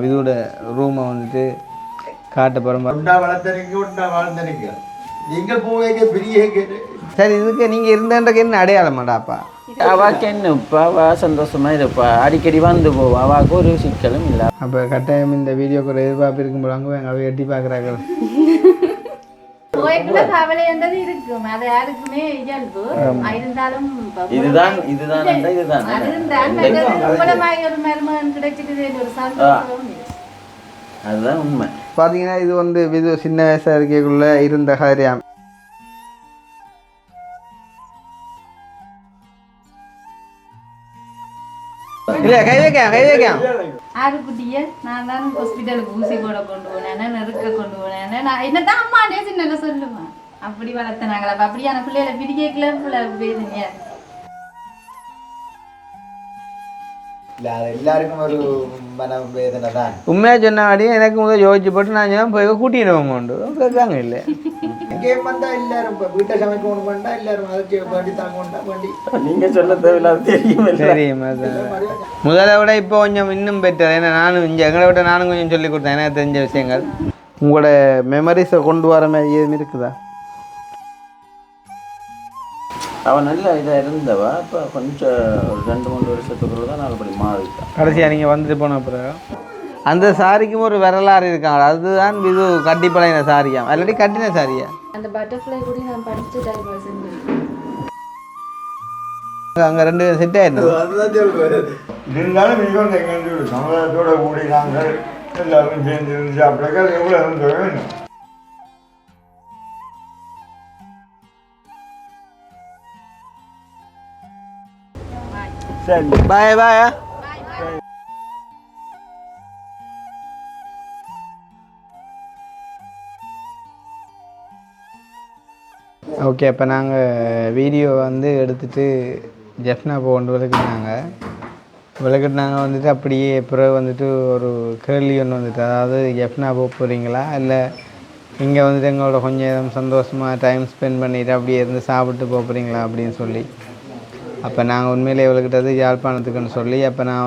இதோட ரூமை வந்துட்டு காட்ட போகிறோம். நீங்கள் போவீங்க பெரிய சரி, இதுக்கு நீங்கள் இருந்தன்றக்கு என்ன அடையாளமாடாப்பா? அவாக்கு என்னப்பா, அவா சந்தோஷமா இருப்பா, அடிக்கடி வந்து போவா, அவாக்கு ஒரு சிக்கலும் இல்லை. அப்போ கட்டாயம் இந்த வீடியோக்கு ஒரு எதிர்பார்ப்பு இருக்கும் போது அங்கே அவை எட்டி பார்க்குறாங்க. கவலைன்றது இருக்கும், அது யாருக்குமே இயல்பு. இருந்தாலும் இதுதான் அதுதான் உண்மை. பார்த்தீங்கன்னா இது வந்து விது சின்ன வயசாக இருக்கக்குள்ள இருந்த காரியம். இல்லை கை வைக்க ஆறுக்குட்டிய நான் தான் ஹாஸ்பிட்டலுக்கு ஊசி போட கொண்டு போனேன், நெருக்க கொண்டு போனேன். நான் என்னதான் அம்மா சின்ன சொல்லுவேன். அப்படி வளர்த்தனாங்களா? அப்படியான பிள்ளைகளை பிடிக்கல போயிருந்தீங்க. எல்லாருக்கும் ஒரு மன வேதனை தான். உண்மையாக சொன்னாடியும் எனக்கு முதல் யோசிச்சு போட்டு நான் போய் கூட்டிடுவோம் கொண்டு கேட்காங்க. இல்லை கேம் வந்தால் எல்லாரும் இப்போ வீட்டை சமைக்கணும் பண்ணா எல்லாரும் அதுக்கு வண்டி தாங்கண்டா வண்டி நீங்கள் சொல்ல தேவையில்லாத தெரியும். முதலை விட இப்போ கொஞ்சம் இன்னும் பெட்டர். ஏன்னா நானும் இங்கே எங்களை விட நானும் கொஞ்சம் சொல்லி கொடுத்தேன் எனக்கு தெரிஞ்ச விஷயங்கள். உங்களோட மெமரிஸை கொண்டு வர மாதிரி எதுவும் இருக்குதா? அவன் நல்ல இதாக இருந்தவா, இப்போ கொஞ்சம் 2-3 வருஷத்துக்குள்ள தான் நான் அப்படி மாறிட்டேன். கடைசியாக நீங்கள் வந்துட்டு போன அப்புறம் அந்த சாரிக்கும் ஒரு வரலாறு இருக்காங்க. அதுதான் இது கட்டிப்பழைய சாரியா இல்லாட்டி கட்டின சாரியா? அந்த பட்டர்ஃப்ளை கூட நான் படிச்சு அங்கே 2 செட் ஆயிடும். அதுதான் சொல்லுவேன். இருந்தாலும் மிகவும் எங்கள் சமுதாயத்தோட கூடி நாங்கள் எல்லாரும் சேர்ந்து இருந்து சாப்பிட்றக்கா எவ்வளோ வேணும். சரி பாய் பாயா. ஓகே, அப்போ நாங்கள் வீடியோ வந்து எடுத்துகிட்டு ஜெஃப்னா கொண்டு விளக்கிட்டாங்க வந்துட்டு அப்படியே பிறகு வந்துட்டு ஒரு கேள்வி ஒன்று வந்துட்டு, அதாவது ஜெஃப்னா போக போகிறீங்களா இல்லை இங்கே வந்துட்டு எங்களோட கொஞ்சம் சந்தோஷமாக டைம் ஸ்பெண்ட் பண்ணிவிட்டு அப்படியே இருந்து சாப்பிட்டு போக போகிறீங்களா அப்படின்னு சொல்லி. அப்போ நாங்கள் உண்மையிலே விளக்கிட்டது யாழ்ப்பாணத்துக்குன்னு சொல்லி அப்போ நான்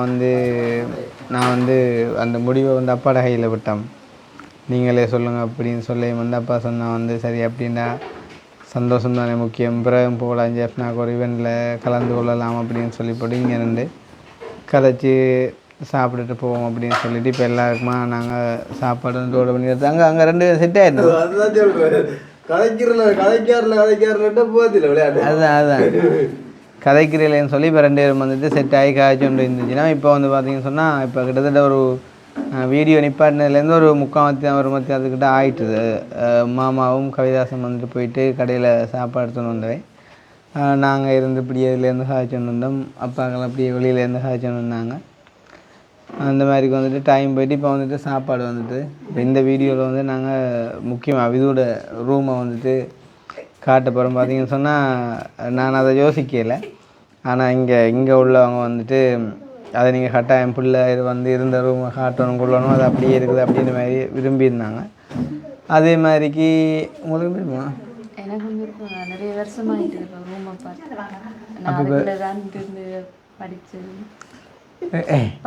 வந்து அந்த முடிவை வந்து அப்பாட கையில் விட்டோம். நீங்களே சொல்லுங்கள் அப்படின்னு சொல்லி வந்து அப்பா சொன்னால் வந்து சரி அப்படின்னா சந்தோஷம் தானே முக்கியம், பிறகு போகலாம் ஜெஃப்னாக்கு ஒரு இவெண்ட்டில் கலந்து கொள்ளலாம் அப்படின்னு சொல்லி போட்டு இங்கே இருந்து கதைச்சி சாப்பிட்டுட்டு போவோம் அப்படின்னு சொல்லிட்டு இப்போ எல்லாருக்குமா நாங்கள் சாப்பாடு வந்து ஓட பண்ணி எடுத்து அங்கே 2 செட் ஆகிடும். அதுதான் சொல்லுவேன். கதைக்காரில் போதில்லை விளையாட்டு. அதுதான் கதைக்கிறீங்களேன்னு சொல்லி இப்போ 2 பேரும் வந்துட்டு செட் ஆகி காய்ச்சி கொண்டு இருந்துச்சுன்னா இப்போ வந்து பார்த்தீங்கன்னு சொன்னால் இப்போ கிட்டத்தட்ட ஒரு வீடியோ நிப்பாட்டினதுலேருந்து ஒரு 3/4 மத்தியானத்துக்கிட்ட ஆயிட்டுது. மாமாவும் கவிதாசம் வந்துட்டு போயிட்டு கடையில் சாப்பாடு எடுத்துன்னு வந்தேன். நாங்கள் இருந்து இப்படியே இதுலேருந்து காய்ச்சின்னு வந்தோம். அப்பாக்கள் அப்படியே வெளியிலேருந்து காய்ச்சின்னு வந்தாங்க. அந்த மாதிரிக்கு வந்துட்டு டைம் போயிட்டு இப்போ வந்துட்டு சாப்பாடு வந்துட்டு இப்போ இந்த வீடியோவில் வந்து நாங்கள் முக்கியமாக இதோட ரூமை வந்துட்டு காட்ட போகிறோம். பார்த்தீங்கன்னு சொன்னால் நான் அதை யோசிக்கலை. ஆனால் இங்கே உள்ளவங்க வந்துட்டு அதை நீங்கள் கட்டாயம் பிள்ளை வந்து இருந்த ரூமை காட்டணும் கொள்ளணும், அது அப்படியே இருக்குது அப்படின்ற மாதிரி விரும்பியிருந்தாங்க. அதே மாதிரிக்கு உங்களுக்கு விரும்புமா? எனக்கு விருப்பம். நிறைய வருஷமாகிட்டு இருக்கேன் ரூமை பார்த்து. நான் அதுக்குள்ள தான் இருந்து படித்தது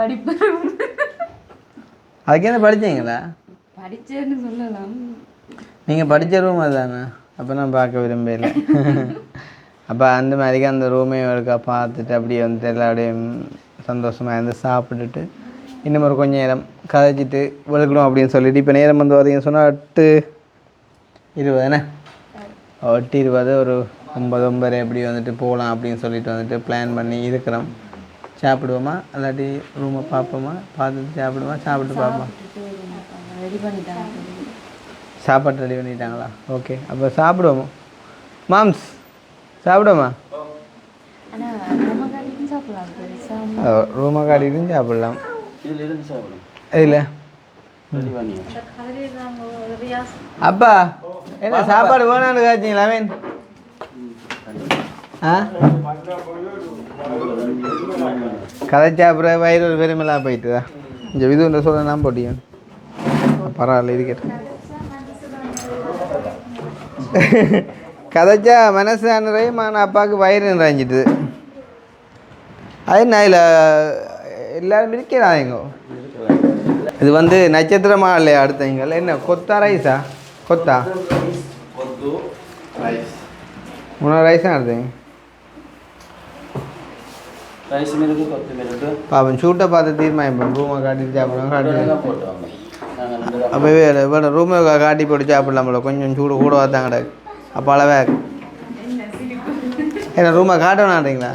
படிப்பு. அதுக்கு என்ன படித்தீங்களா? படித்தேன்னு சொல்லலாம். நீங்கள் படித்த ரூம் அதுதானே? அப்போ நான் பார்க்க விரும்பலை. அப்போ அந்த மாதிரிக்கு அந்த ரூமையும் எடுக்க பார்த்துட்டு அப்படியே வந்துட்டு எல்லாரோடையும் சந்தோஷமாக இருந்து சாப்பிட்டுட்டு இன்னும் ஒரு கொஞ்சம் நேரம் கதைச்சிட்டு விழுக்கணும் அப்படின்னு சொல்லிட்டு இப்போ நேரம் வந்து பார்த்தீங்கன்னு சொன்னால் 8:20 தானே? 8:20 ஒரு 9 எப்படி வந்துட்டு போகலாம் அப்படின்னு சொல்லிட்டு வந்துட்டு பிளான் பண்ணி இருக்கிறோம். சாப்பிடுவோமா இல்லாட்டி ரூமை பார்ப்போமா? பார்த்துட்டு சாப்பிடுவோமா? சாப்பிட்டு பார்ப்போம். சாப்பாடு ரெடி பண்ணிட்டாங்களா? ஓகே, அப்போ சாப்பிடுவோமா? மாம்ஸ் சாப்பிடுவோமா? ரூமை காட்டிட்டு சாப்பிடலாம். இல்லை அப்பா என்ன சாப்பாடு வேணான்னு காய்ச்சிங்களா? அவன் கதைச்சா அப்புறம் வயிறு ஒரு பெருமெல்லாம் போயிட்டுதா? இந்த இது சொல்ல நான் போட்டியன் பரவாயில்ல இருக்கட்டும். கதைச்சா மனசு நிறையும், ஆனால் அப்பாவுக்கு வயிறு நிறைஞ்சிட்டுது. அது நான் இல்லை எல்லாரும் இருக்கிறாங்க. இது வந்து நட்சத்திரமா இல்லையா அடுத்தவங்க என்ன கொத்தா ரைஸா கொத்தா கொத்து ரைஸ் 3 ரைஸ் தான் அடுத்தவங்க ரைஸ் மிருக்கு கொத்து மிருக்கு பாப்பன் சூட்டை பார்த்து தீர்மானம் ரூமை காட்டிட்டு சாப்பிடுவோம் காட்டி போட்டுவாங்க நாங்கள் 2 தான் அப்போவே வேறு ரூமை காட்டி போட்டு சாப்பிடலாம்ல கொஞ்சம் சூடு கூட பார்த்தாங்க கிடக்கு அப்போ அளவே ஏன்னா ரூமை காட்டணுன்றீங்களா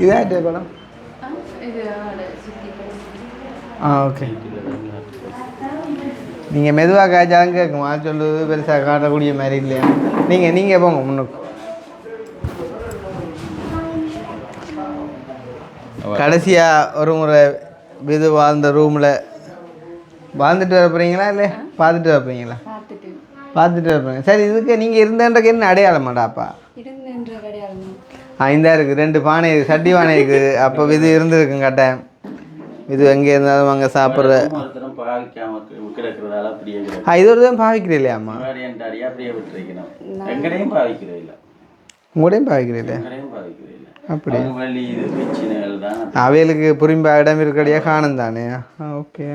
இதாகிட்டே படம் ஓகே நீங்கள் மெதுவாக காய்ச்சாலும் கேட்குமா சொல்லுது பெருசாக காட்டக்கூடிய மாதிரி இல்லையா நீங்கள் போங்க முன்னுக்கு கடைசியாக ஒரு முறை விது வாழ்ந்த ரூமில் வாழ்ந்துட்டு வர போகிறீங்களா இல்லை பார்த்துட்டு வர போகிறீங்களா பார்த்துட்டு வர போகிறீங்க சரி இதுக்கு நீங்கள் இருந்தன்றக்கு என்ன அடையாளமாடாப்பா இந்த இருக்குது 2 பானை இருக்குது சட்டி பானை இருக்குது அப்போ இது இருந்துருக்குங்க கட்டாயம் இது எங்கே இருந்தாலும் அங்கே சாப்பிட்ற இது ஒரு தான் பாவிக்கிறேன் இல்லையாம்மா உங்களையும் பாவிக்கிறேன் அப்படி அவைகளுக்கு புரிம்பா இடம் இருக்கடியா காணும் தானே ஓகே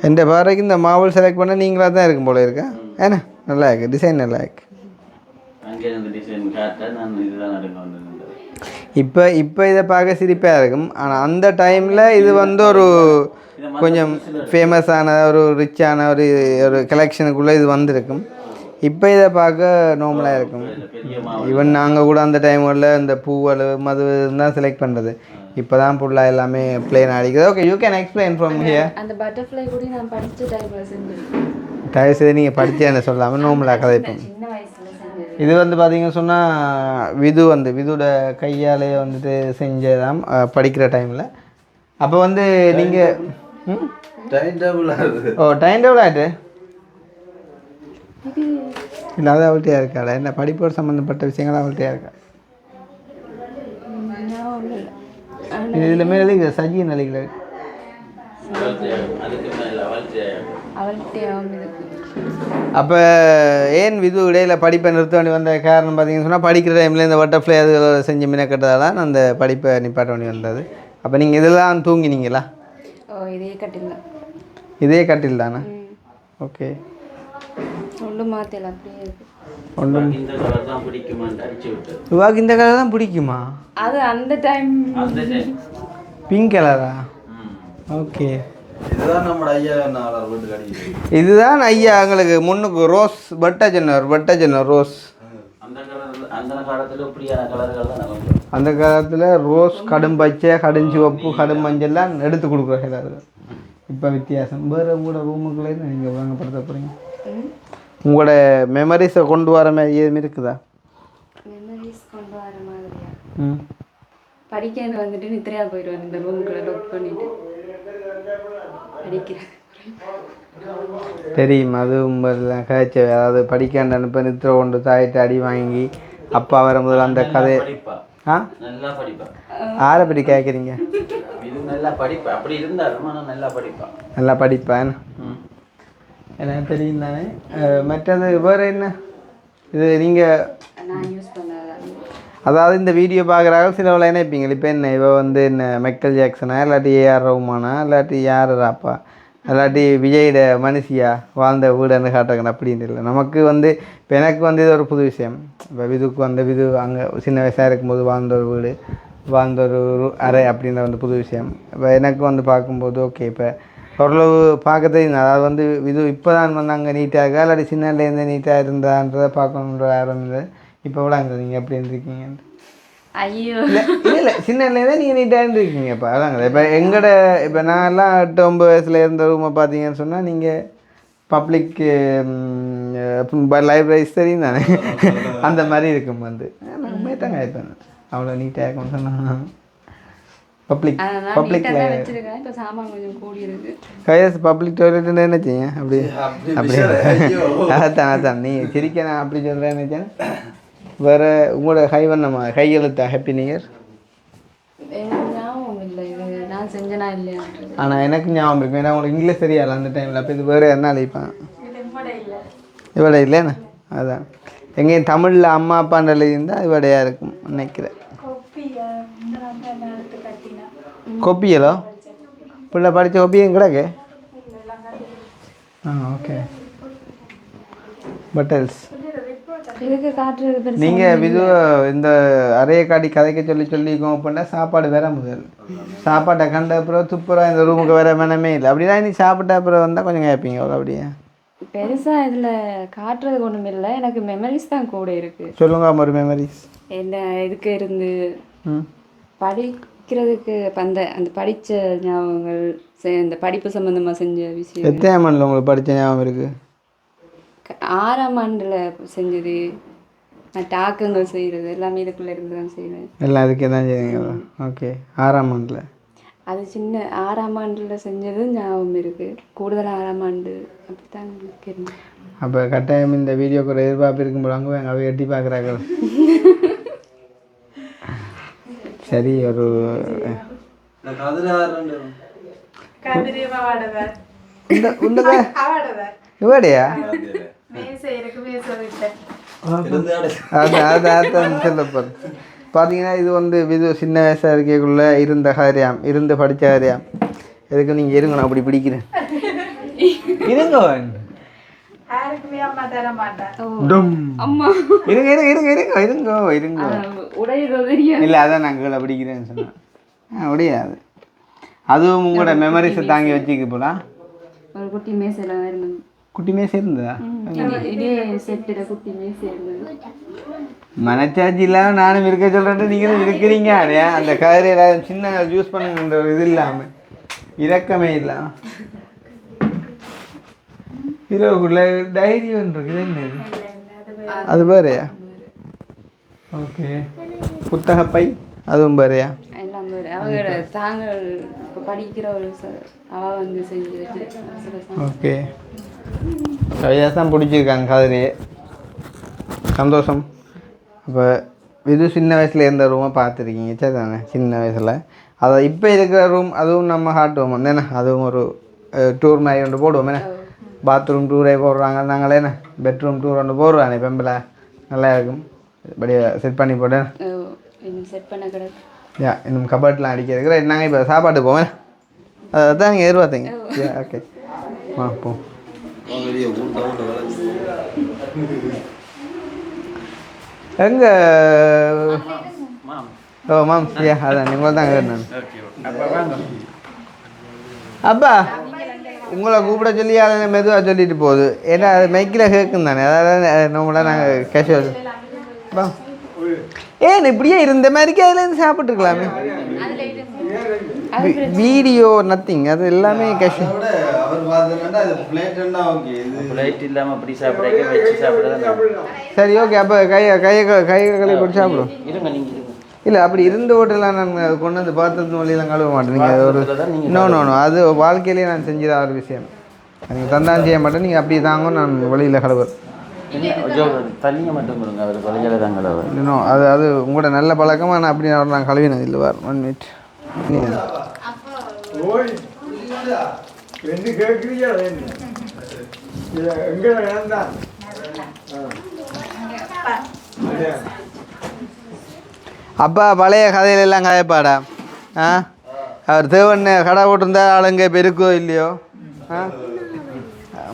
எந்த பாறைக்கு இந்த மாவல் செலக்ட் பண்ண நீங்களாக தான் இருக்கும் போல இருக்கா ஏன்னா நல்லா இருக்கு டிசைன் நல்லா இருக்கு இப்போ இதை பார்க்க சிரிப்பாக இருக்கும் ஆனால் அந்த டைமில் இது வந்து ஒரு கொஞ்சம் ஃபேமஸான ஒரு ரிச்சான ஒரு கலெக்ஷனுக்குள்ளே இது வந்திருக்கும் இப்போ இதை பார்க்க நார்மலாக இருக்கும் ஈவன் நாங்கள் கூட அந்த டைமில் இந்த பூவல் மது தான் செலக்ட் பண்ணுறது இப்போ தான் ஃபுல்லாக எல்லாமே பிளேன் அடிக்குது okay you can explain from here அந்த பட்டர்ஃப்ளை கூட நான் படித்த டைமில் செஞ்சேன் தயவு செய்து நீங்கள் படித்தேன்னு சொல்லாமல் நார்மலாக கதைப்போம் சின்ன வயசில் செஞ்சது இது வந்து பார்த்தீங்கன்னு சொன்னால் விதுவோட கையாலே வந்துட்டு செஞ்சதான் படிக்கிற டைமில் அப்போ வந்து நீங்கள் டைம் டேபிள் டைம் டேபிள் ஆகிட்டு இல்லை அது அவள்கிட்டயா இருக்காடா என்ன படிப்போடு சம்மந்தப்பட்ட விஷயங்கள் அவள்கிட்டயா இருக்கா இதில் மேலே சஜி நிலைகள் அப்போ ஏன் விது இடையில் படிப்பை நிறுத்த வேண்டி வந்த காரணம் பார்த்தீங்கன்னு சொன்னால் படிக்கிற டைமில் இந்த பட்டர்ஃப்ளை அது செஞ்சு மினக்கட்டதால் அந்த படிப்பை நிப்பாட்ட வேண்டி வந்தது அப்போ நீங்கள் இதெல்லாம் தூங்கினீங்களா இதே கட்டில் தானே ஓகே இவாக்கு இந்த கலர் தான் பிடிக்குமா அது அந்த டைம் பிங்க் கலரா ஓகே இதுதான் ஐயா எங்களுக்கு முன்னுக்கு ரோஸ் பட்டஜன்னர் ரோஸ் அந்த காலத்தில் ரோஸ் கடும் பச்சை கடும் சிவப்பு கடும் மஞ்சள்லாம் எடுத்து கொடுக்குறாங்க அதில் இப்போ வித்தியாசம் வேறு உங்களோட ரூமுக்குள்ளே நீங்கள் வாங்கப்படுத்த போகிறீங்க உங்களோட மெமரிஸை கொண்டு வர மாதிரி எதுவும் இருக்குதா படிக்கிறது வந்துட்டு நித்திரையாக போயிடுவார் இந்த ரூமுக்குள்ளே லாக் பண்ணிட்டு படிக்கிறேன் தெரியும் அதுவும் கதைச்ச அதாவது படிக்காண்ட அனுப்ப நித்திரை கொண்டு தாயிட்டு அடி வாங்கி அப்பா வரும்போது அந்த கதை ஆரை பற்றி கேட்குறீங்க நல்லா படிப்பேன் எனக்கு தெரியும் தானே மற்றது வேறு என்ன இது நீங்கள் அதாவது இந்த வீடியோ பார்க்குறாங்க சிலவளை நினைப்பீங்க இப்போ என்ன இவ வந்து என்ன மைக்கேல் ஜாக்சனா இல்லாட்டி ஏஆர் ரஹ்மானா இல்லாட்டி யார் ராப்பா இல்லாட்டி விஜயோட மனுஷியா வாழ்ந்த வீடுன்னு காட்டுறாங்க அப்படின்னு இல்லை நமக்கு வந்து இப்போ எனக்கு வந்து இது ஒரு புது விஷயம் இப்போ விதுக்கு வந்து விது அங்கே சின்ன வயசாக இருக்கும்போது வாழ்ந்த ஒரு வீடு வாழ்ந்த ஒரு அறை அப்படின்ற வந்து புது விஷயம் இப்போ எனக்கு வந்து பார்க்கும்போது ஓகே இப்போ ஓரளவு பார்க்க தெரியும் அதாவது வந்து இது இப்போ தான் வந்து அங்கே நீட்டாக இருக்கா இல்லாட்டி சின்னலேருந்து நீட்டாக இருந்தான்றதை பார்க்கணுன்ற ஆரம்பிது இப்போ கூட அங்கே நீங்கள் எப்படி இருந்திருக்கீங்க ஐயோ இல்லை சின்னலேருந்தே நீங்கள் நீட்டாக இருந்திருக்கீங்க இப்போ அதாங்க இப்போ எங்களோட இப்போ நான் எல்லாம் 8-9 வயசில் இருந்த ரூமை பார்த்தீங்கன்னு சொன்னால் நீங்கள் பப்ளிக் லைப்ரரிஸ் தெரியும் தானே அந்த மாதிரி இருக்கும் வந்து உண்மையை தாங்க ஆயிப்பேன் அவ்வளோ நீட்டாக இருக்கும்னு சொன்னால் பப்ளிக் பப்ளிக் டாய்லெட் என்ன செய்ய அப்படி அப்படி அதான் நீ சிரிக்க நான் அப்படி சொல்கிறேன் நினைச்சேன் வேறு உங்களோட வண்ணமா கையெழுத்தா ஹாப்பி நியூ இயர் ஆனால் எனக்கு ஞாபகம் இருக்கும் ஏன்னா உங்களுக்கு இங்கிலீஷ் தெரியாது அந்த டைமில் அப்போ இது வேறு என்ன அழைப்பேன் இவட இல்லைண்ணா அதான் எங்கேயும் தமிழில் அம்மா அப்பான்ற எழுதியிருந்தால் இவடையாக இருக்கும் நினைக்கிறேன் கொப்பியலோ பிள்ளை படித்த கொப்பியும் கிடக்கு ஓகே பட்டல்ஸ் இதுக்கு காட்டுறது நீங்கள் விது இந்த அறையை காட்டி கதைக்க சொல்லிக்கோங்க அப்படின்னா சாப்பாடு வேற முதல் சாப்பாட்டை கண்ட அப்புறம் துப்புரம் இந்த ரூமுக்கு வேற மனமே இல்லை அப்படின்னா நீ சாப்பிட்ட அப்புறம் வந்தால் கொஞ்சம் கேட்பீங்க அவ்வளோ அப்படியே பெருசா இதுல காட்டுறதுக்கு ஒண்ணும் இல்லை, எனக்கு மெமரிஸ் தான் கூட இருக்கு. சொல்லுங்க ஒரு மெமரிஸ் என்ன இதுக்கு இருந்து படிக்கிறதுக்கு அந்த படிச்ச ஞாபகங்கள், இந்த படிப்பு சம்பந்தமா செஞ்ச விஷயம். எத்தனை ஆண்டில் உங்களுக்கு படித்த ஞாபகம் இருக்கு? 6ஆம் ஆண்டுல செஞ்சது, நான் டாக்கங்கள் செய்யறது எல்லாமே இதுக்குள்ள இருந்து தான் செய்வேன். எல்லாம் இதுக்கே தான் செய்வீங்களா? ஓகே. 6ஆம் ஆண்டில் அது சின்ன 6ஆம் ஆண்டுல செஞ்சது ஞாபகம் இருக்கு. கூடுதலாக 6ஆம் ஆண்டு அப்படித்தான் இருந்தேன். அப்போ கட்டாயம் இந்த வீடியோக்கு ஒரு எதிர்பார்ப்பு இருக்கும்போது அங்கே அவை எட்டி பார்க்குறாங்க. சரி ஒரு இவடையா சொல்லப்போம். பார்த்தீங்கன்னா இது வந்து விது சின்ன வயசாக இருக்கக்குள்ளே இருந்த காரியம், இருந்து படித்த காரியம். எதுக்கு நீங்கள் இருங்க, நான் அப்படி பிடிக்கிறேன். இருங்க இல்லை, அதான் நான் கீழே பிடிக்கிறேன்னு சொன்னேன். உடையாது. அதுவும் உங்களோட மெமரிஸை தாங்கி வச்சுக்க போலாம். ஒரு குட்டி மேசையில் இருந்தது. குட்டி மேசை இருந்ததா? இதே செட்டில் குட்டி மேசை இருந்தது. மனச்சாட்சி இல்லாமல் நானும் இருக்க சொல்கிறேன், நீங்களும் இருக்கிறீங்க. அந்த கதிரையில் சின்ன யூஸ் பண்ணுங்கிற ஒரு இது இல்லாமல், இறக்கமே இல்லாமல் இரவுக்குள்ள டைரி ஒன்று இருக்குது. என்னது அது பாருயா? ஓகே. புத்தகப்பை அதுவும் பாருயா? எல்லாம் பாரு. அவங்க தாங்கள் இப்போ படிக்கிற ஒரு அவள் வந்து செஞ்சு வச்சு. ஓகே. கவிதாசம் பிடிச்சிருக்காங்க கதிரையே. சந்தோஷம். அப்போ இது சின்ன வயசில் இருந்த ரூமை பார்த்துருக்கீங்க சரி தானே? சின்ன வயசில் அதை இப்போ இருக்கிற ரூம் அதுவும் நம்ம காட்டுவோம் என்ன? அதுவும் ஒரு டூர் மாதிரி ஒன்று போடுவோம் என்ன? பாத்ரூம் டூரே போடுறாங்க நாங்களே என்ன? பெட்ரூம் டூர் ஒன்று போடுறானே பெம்பில் நல்லா இருக்கும். இப்படியே செட் பண்ணி போட்டேன். செட் பண்ண கிடக்கு. இன்னும் கபர்ட்லாம் அடிக்கிறதுக்கு நாங்கள் இப்போ சாப்பாட்டு போவேன். அதுதான் நீங்கள் எதிர்பார்த்தீங்க. ஓகே போ. எங்க ஓ மாம் சரியா? அதான் நீங்கள் தான் கேட்டேன். அப்பா உங்களை கூப்பிட சொல்லி அதை மெதுவாக சொல்லிட்டு போகுது. ஏன்னா அது மைக்கில் கேட்கும் தானே, அதாவது நம்மளாம் நாங்கள் கேஷுவல் பா. ஏன் இப்படியே இருந்த மாதிரிக்கே அதுலேருந்து சாப்பிட்ருக்கலாமே. வீடியோ நத்திங், அது எல்லாமே கேஷுவல். சரி ஓகே. அப்போ கையை போட்டு சாப்பிடும். இல்லை அப்படி இருந்த ஹோட்டலாம் நான் கொண்டு வந்து பாத்திரத்து வழியெல்லாம் கழுவ மாட்டேன். நீங்கள் அது ஒரு நோ அது வாழ்க்கையிலேயே நான் செஞ்சதா ஒரு விஷயம். நீங்கள் தந்தான் செய்ய மாட்டேன். நீங்கள் அப்படி தாங்க நான் வழியில் கழுவர். இன்னும் அது உங்களோட நல்ல பழக்கமாக நான் அப்படி நான் கழுவினது இல்லை. வார் 1 மினிட். அப்பா பழைய கதையிலெல்லாம் கதைப்பாடா? அவர் தேவன் கடை போட்டிருந்தா ஆளுங்க பெருக்கோ இல்லையோ?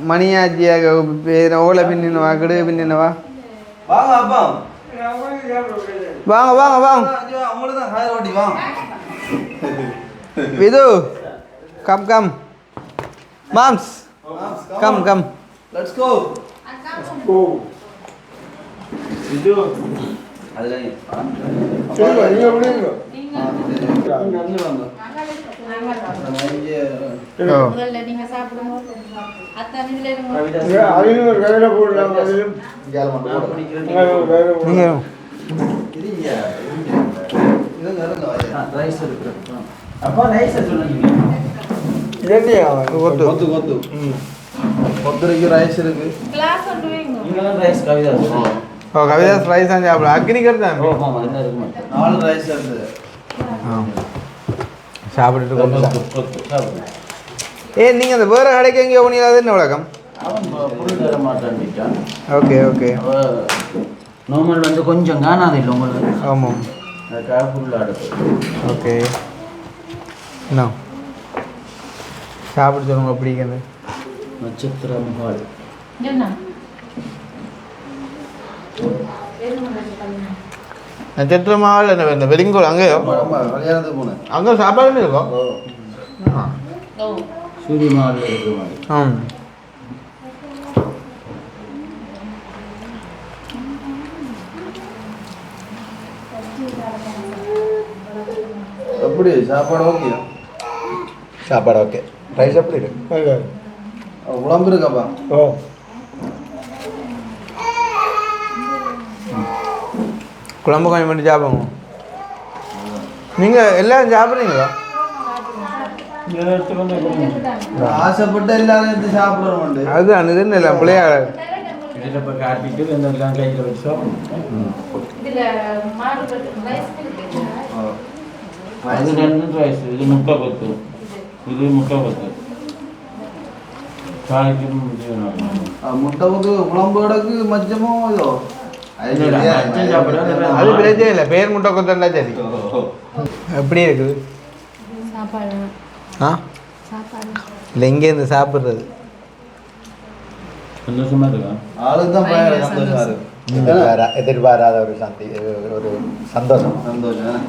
மணியாச்சியாக ஓலை பின்னினவா, கிடு பின்னினவா? வாங்க வாங்க வாங்க. Vidhu come come. மாம்ஸ் come come. Let's go. Vidhu Kavitha's rice தான் சாப்பிடும். அக்னி கருதான் 4 ரைஸ் இருக்குது. சாப்பிட்டுட்டு நீங்கள் அந்த வேறு கடைக்கு எங்கேயோ போனீங்க, அது என்ன வழக்கம்? Okay okay. நார்மல் வந்து கொஞ்சம் காணாது இல்லை உங்களுக்கு. ஆமாம் அதுக்காக ஃபுல்லாக அடுப்பு. ஓகே என்ன சாப்பிட சொல்லுங்க பிடிக்கிறது நட்சத்திர மகால். என்ன நட்சத்திரமாவில் என்ன இந்த வெறிங்கோல் அங்கேயோ கல்யாணத்துக்கு போனேன். அங்கே சாப்பாடு இருக்கும் சூரிய மகாலில் இருக்கிற மாதிரி. எப்படி சாப்பாடு ஓகே? சாப்பாடு ஓகே. ரைஸ் எப்படி இருக்கு? குழம்பு இருக்காப்பா? ஓ குழம்பு கொஞ்சம் பண்ணி சாப்பிடுங்க. நீங்கள் எல்லாரும் சாப்பிட்றீங்களா? ஆசைப்பட்டு எல்லாரும் எடுத்து சாப்பிடுறோம். அதுதான் இது இல்லை பிள்ளையா இதில் இப்போ காட்டிட்டு எல்லாம் கையில் வச்சு சாப்பிடுவோம். அது 2 ரைஸ். இது முட்டை கொத்து, இது முட்டை கொத்து. முட்டை கொத்து குழம்பு கிடக்கு மச்சமோ இதோ அது பிரச்சனை இல்லை. பேர் முட்டை கொத்தண்டா சரி. எப்படி இருக்குது சாப்பாடு ஆ சாப்பாடு இல்லை இங்கேருந்து சாப்பிட்றது சந்தோஷமா இருக்கா? ஆளுக்கு தான் பயங்கர சந்தோஷமா இருக்கு. எதிர்பாராத ஒரு ஒரு சந்தோஷம். சந்தோஷம்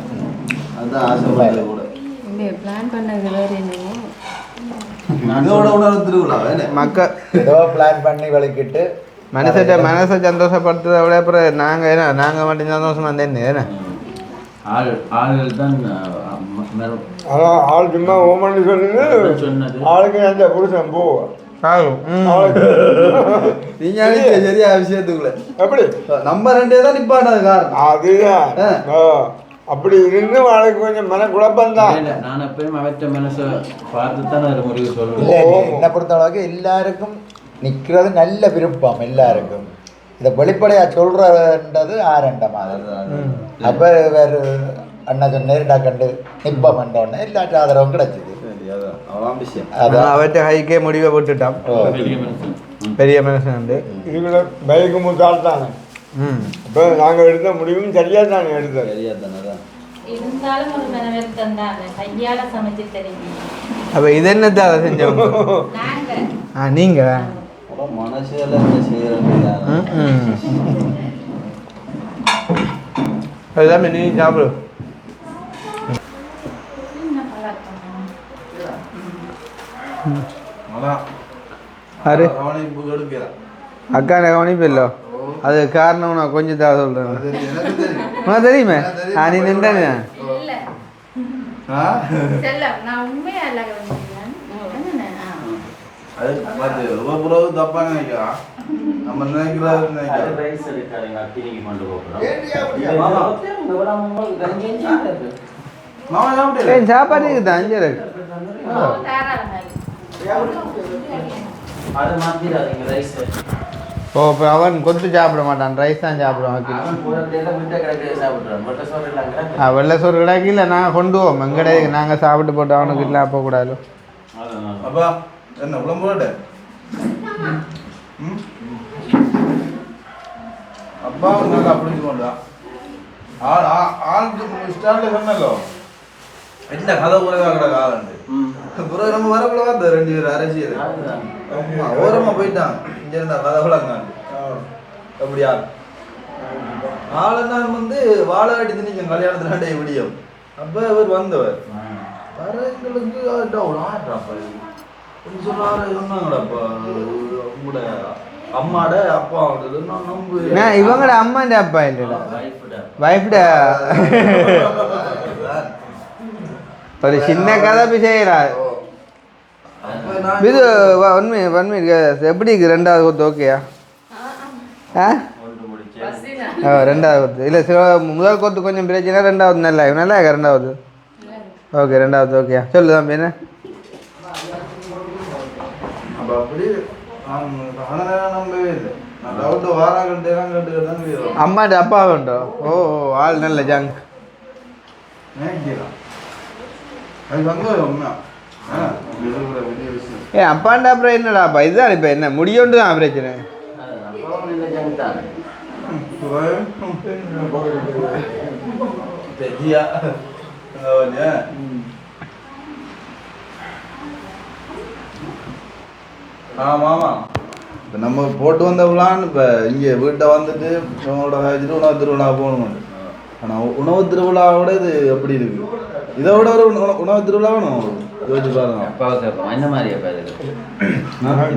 அதுதான் ஆசைப்படல கூட. இல்லையே பிளான் பண்ணது வேறு என்னவோ இதோட உணர்வு திருவிழா வேணே மக்கள் ஏதோ பிளான் பண்ணி வலிக்கிட்டு மனசை சந்தோஷப்படுத்துறத விட அப்புறம் நாங்கள் மட்டும் சந்தோஷமா இருந்தேன் என்ன ஆளுகள் தான் அதான் ஆள் சும்மா ஓமன்னு சொல்லுங்க. சொன்னது. ஆளுக்கு அந்த புருஷன் போ சரியா விஷயத்துக்குள்ள எப்படி நம்ம 2 தான் நிப்பாட்டது காரணம். அதுதான் அப்படி இருந்து வாழ்க்கை கொஞ்சம் மன குழப்பம்தான். நான் எப்பயும் அவற்ற மனசை பார்த்து தான் ஒரு முடிவு சொல்லுவேன். இல்லை என்னை பொறுத்தளவுக்கு எல்லாருக்கும் நிற்கிறது நல்ல விருப்பம். எல்லாருக்கும் இதை வெளிப்படையா சொல்றதுன்றது ஆரண்டமா. அப்போ வேறு அண்ணா சொன்னேருடா கண்டு நிப்பம் பண்ணோடனே எல்லாற்றும் ஆதரவும் கிடைச்சிது. அதான் அவற்றை ஹைக்கே முடிவை போட்டுட்டான். பெரிய மனுஷன் உண்டு. இதுக்குள்ள பைக்கு மூத்தால் தானே. இப்போ நாங்கள் எடுத்த முடிவும் சரியா தானே எடுத்தோம். சரியா தானே தான் இருந்தாலும் ஒரு மனவருத்தம் தான் கையால சமைச்சு தெரியும். அப்போ இது என்னத்தை அதை செஞ்சவங்க நாங்க நீங்கள் மனசு எல்லாம் செய்யறது. எல்லாமே நீ சாப்பிடு. அரு அக்கா கவனிப்பு இல்லை. அது காரணம் நான் கொஞ்சம் தான் சொல்கிறேன். உனக்கு தெரியுமே நீ நின்றானே இல்ல செல்லம் நான் உண்மையா இல்ல தப்பா நினைக்கலாம். நம்ம நினைக்கிறது ரைஸ் எடுக்காதீங்க. அத்தினிக்கு கொண்டு போகிறோம். சாப்பாடு இருக்குது 5 இருக்கு. அது மாத்திராதீங்க ரைஸ். ஓ இப்போ அவன் கொத்து சாப்பிட மாட்டான், ரைஸ் தான் சாப்பிடுவான். வெள்ளை சோறு கிடாக்கி இல்லை நாங்கள் கொண்டு போவோம். எங்கடே நாங்கள் சாப்பிட்டு போட்டு அவனுக்கு இல்லை போகக்கூடாது. அப்பா என்ன உடம்போட அப்பா நல்லா புரிஞ்சுக்கோண்டா. ஆளுக்கு ஸ்டாண்டில் சொன்னല്ലോ என்ன கதை உலகம் கிடக்க ஆளுண்டு. பிறகு நம்ம வரக்குள்ள வார்த்தை 2 பேர் அரசியல் ஓரமாக போயிட்டான். இங்கே இருந்தா கதை உலகாண்டு அப்படியா ஆளுந்தான் வந்து வாழை கட்டி திணிக்கும் கல்யாணத்துல விடியும். அப்போ இவர் வந்தவர் வரங்களுக்கு சொன்னாங்களாப்பா உங்களோட அம்மாட அப்பா இவங்கட அம்மாண்ட அப்பா இல்லைடா வைஃப்டா. ஒரு சின்ன கதை போய் செய்யறா. இது ஒன்மை எப்படி இருக்கு? 2வது கொத்து ஓகேயா? ஆ 2வது கொத்து இல்லை முதல் கொத்து கொஞ்சம் பிரச்சனை. 2வது நல்லா நல்லா இருக்கா? 2வது ஓகே. 2வது ஓகேயா? சொல்லு தம்பி என்ன அம்மாட்ட அப்பா உண்டோ? ஓ ஆள் நல்ல ஜங்க். அப்பாண்டா அப்புறம் என்னடாப்பா இதுதான் இப்போ என்ன முடியோண்டு தான் பிரச்சனை. தெரியா ஆமாம் ஆமாம் இப்போ நம்ம போட்டு வந்தவங்களான்னு இப்போ இங்கே வீட்டை வந்துட்டு உங்களோட வச்சுட்டு உணவு திருவிழா போகணும். ஆனால் உணவு திருவிழாவோட இது எப்படி இருக்கு? இதை விட ஒரு உணவு திருவிழா வேணும் யோசிச்சு பாருங்க. அப்பாவுக்கு என்ன மாதிரி அப்பா இது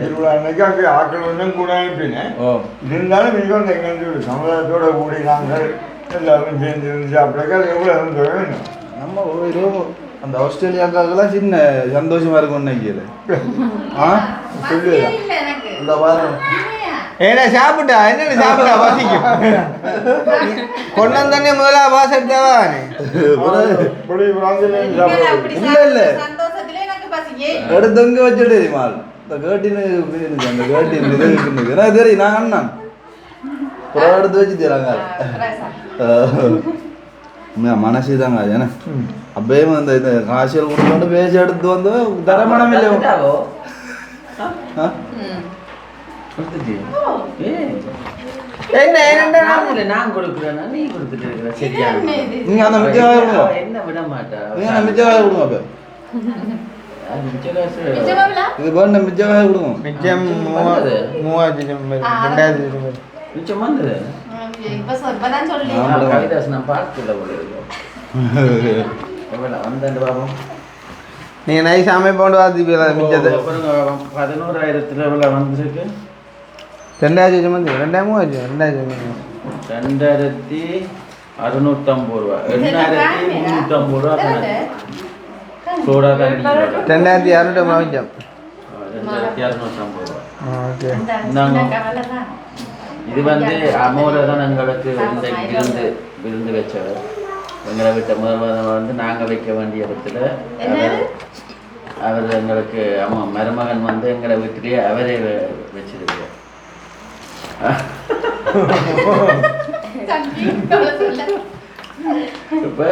திருவிழா அன்னைக்கு அங்கே ஆக்கள் வந்து கூட அனுப்பினேன். இருந்தாலும் மிகவும் எங்களுக்கு சமுதாயத்தோட கூடி நாங்கள் எல்லாரும் சேர்ந்து இருந்து சாப்பிட்றக்கா எவ்வளோ வேணும். நம்ம ஒரு அந்த ஆஸ்திரேலியாக்காக்கெல்லாம் சின்ன சந்தோஷமா இருக்கும் நினைக்கல. ஆ சொல்லு இந்த பாருங்க ஏன்னா சாப்பிட்டா என்னென்ன சாப்பிட்டா வாசிக்கும் கொண்டு வந்தோடனே முதல்ல வாசம் எடுத்தாவா புளி பிராந்திலேருந்து சாப்பிடுறது. இல்ல இல்ல எடுத்தங்க வச்சுட்டு மால் இந்த கேட்டின்னு அந்த கேட்டின் இது இருக்குது எனக்கு தெரியும். நான் அண்ணன் புறம் எடுத்து வச்சு தராங்க மனசு தாங்க அது ஏன்னா அப்பயே அந்த இந்த காசியல் கொடுத்து பேசி எடுத்து வந்து தரமணம் இல்லை. நான் கொடுக்குறேன்னா நீ கொடுத்துட்டு இருக்கிற சரியா நீங்க அந்த மிச்சக்காய கொடுங்க. என்ன விட மாட்டா நீங்க அந்த மிச்சக்காய கொடுங்க. அப்ப இது பண்ண மிச்சக்காய கொடுங்க. மிச்சம் 3000 மிச்சம் வந்தது கவிதாஸ் நான் பார்க்கல போல இருக்கும். வந்த பாபம் நீங்கள் நைஸ் அமைப்போண்டு வாசிப்பீங்களா மிச்சத்தை 11,000 வந்துருக்கு. 2000 மந்தி 2000 2650 ரூபா 2350 ரூபா கணக்கு. சோடா தண்ணி 2250 மிச்சம். 2250 ரூபா. ஓகே இது வந்து அமோரை தான் எங்களுக்கு விருந்து வச்சவர். எங்களை விட்ட முதல்வர் வந்து நாங்கள் வைக்க வேண்டிய இடத்துல அவர் எங்களுக்கு மருமகன் வந்து எங்களை வீட்டிலேயே அவரே வச்சிருக்கார். இப்போ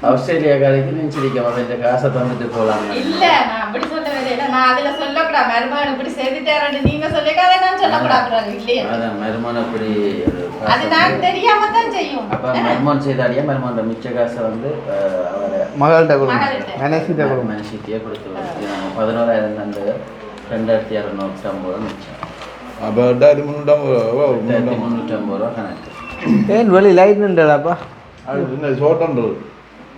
ஆஸ்திரேலியாக்காரருக்கு நினைச்சிருக்கோம் அவன் இந்த காசை தந்துட்டு போகலாம். இல்ல நான் அப்படி சொல்லவே இல்லை. நான் அதுல சொல்லக்கூடாது மருமகன் இப்படி செய்துட்டாரு நீங்க சொல்லிக்காத நான் சொல்லக்கூடாது இல்லையா? அதான் மருமகன் அப்படி அது நான் தெரியாம தான் செய்யும். அப்போ மருமகன் செய்தாடியா மருமகன் மிச்ச காசை வந்து அவரை மகள்கிட்ட கொடுங்க மனசிட்ட கொடுங்க. மனசிட்டியே கொடுத்து 11,000 தந்து 2,250 ரூபா மிச்சம். அப்போ 2,350 ரூபா கணக்கு. ஏன் வெளி லைட் நின்றாப்பா சோட்டன்றது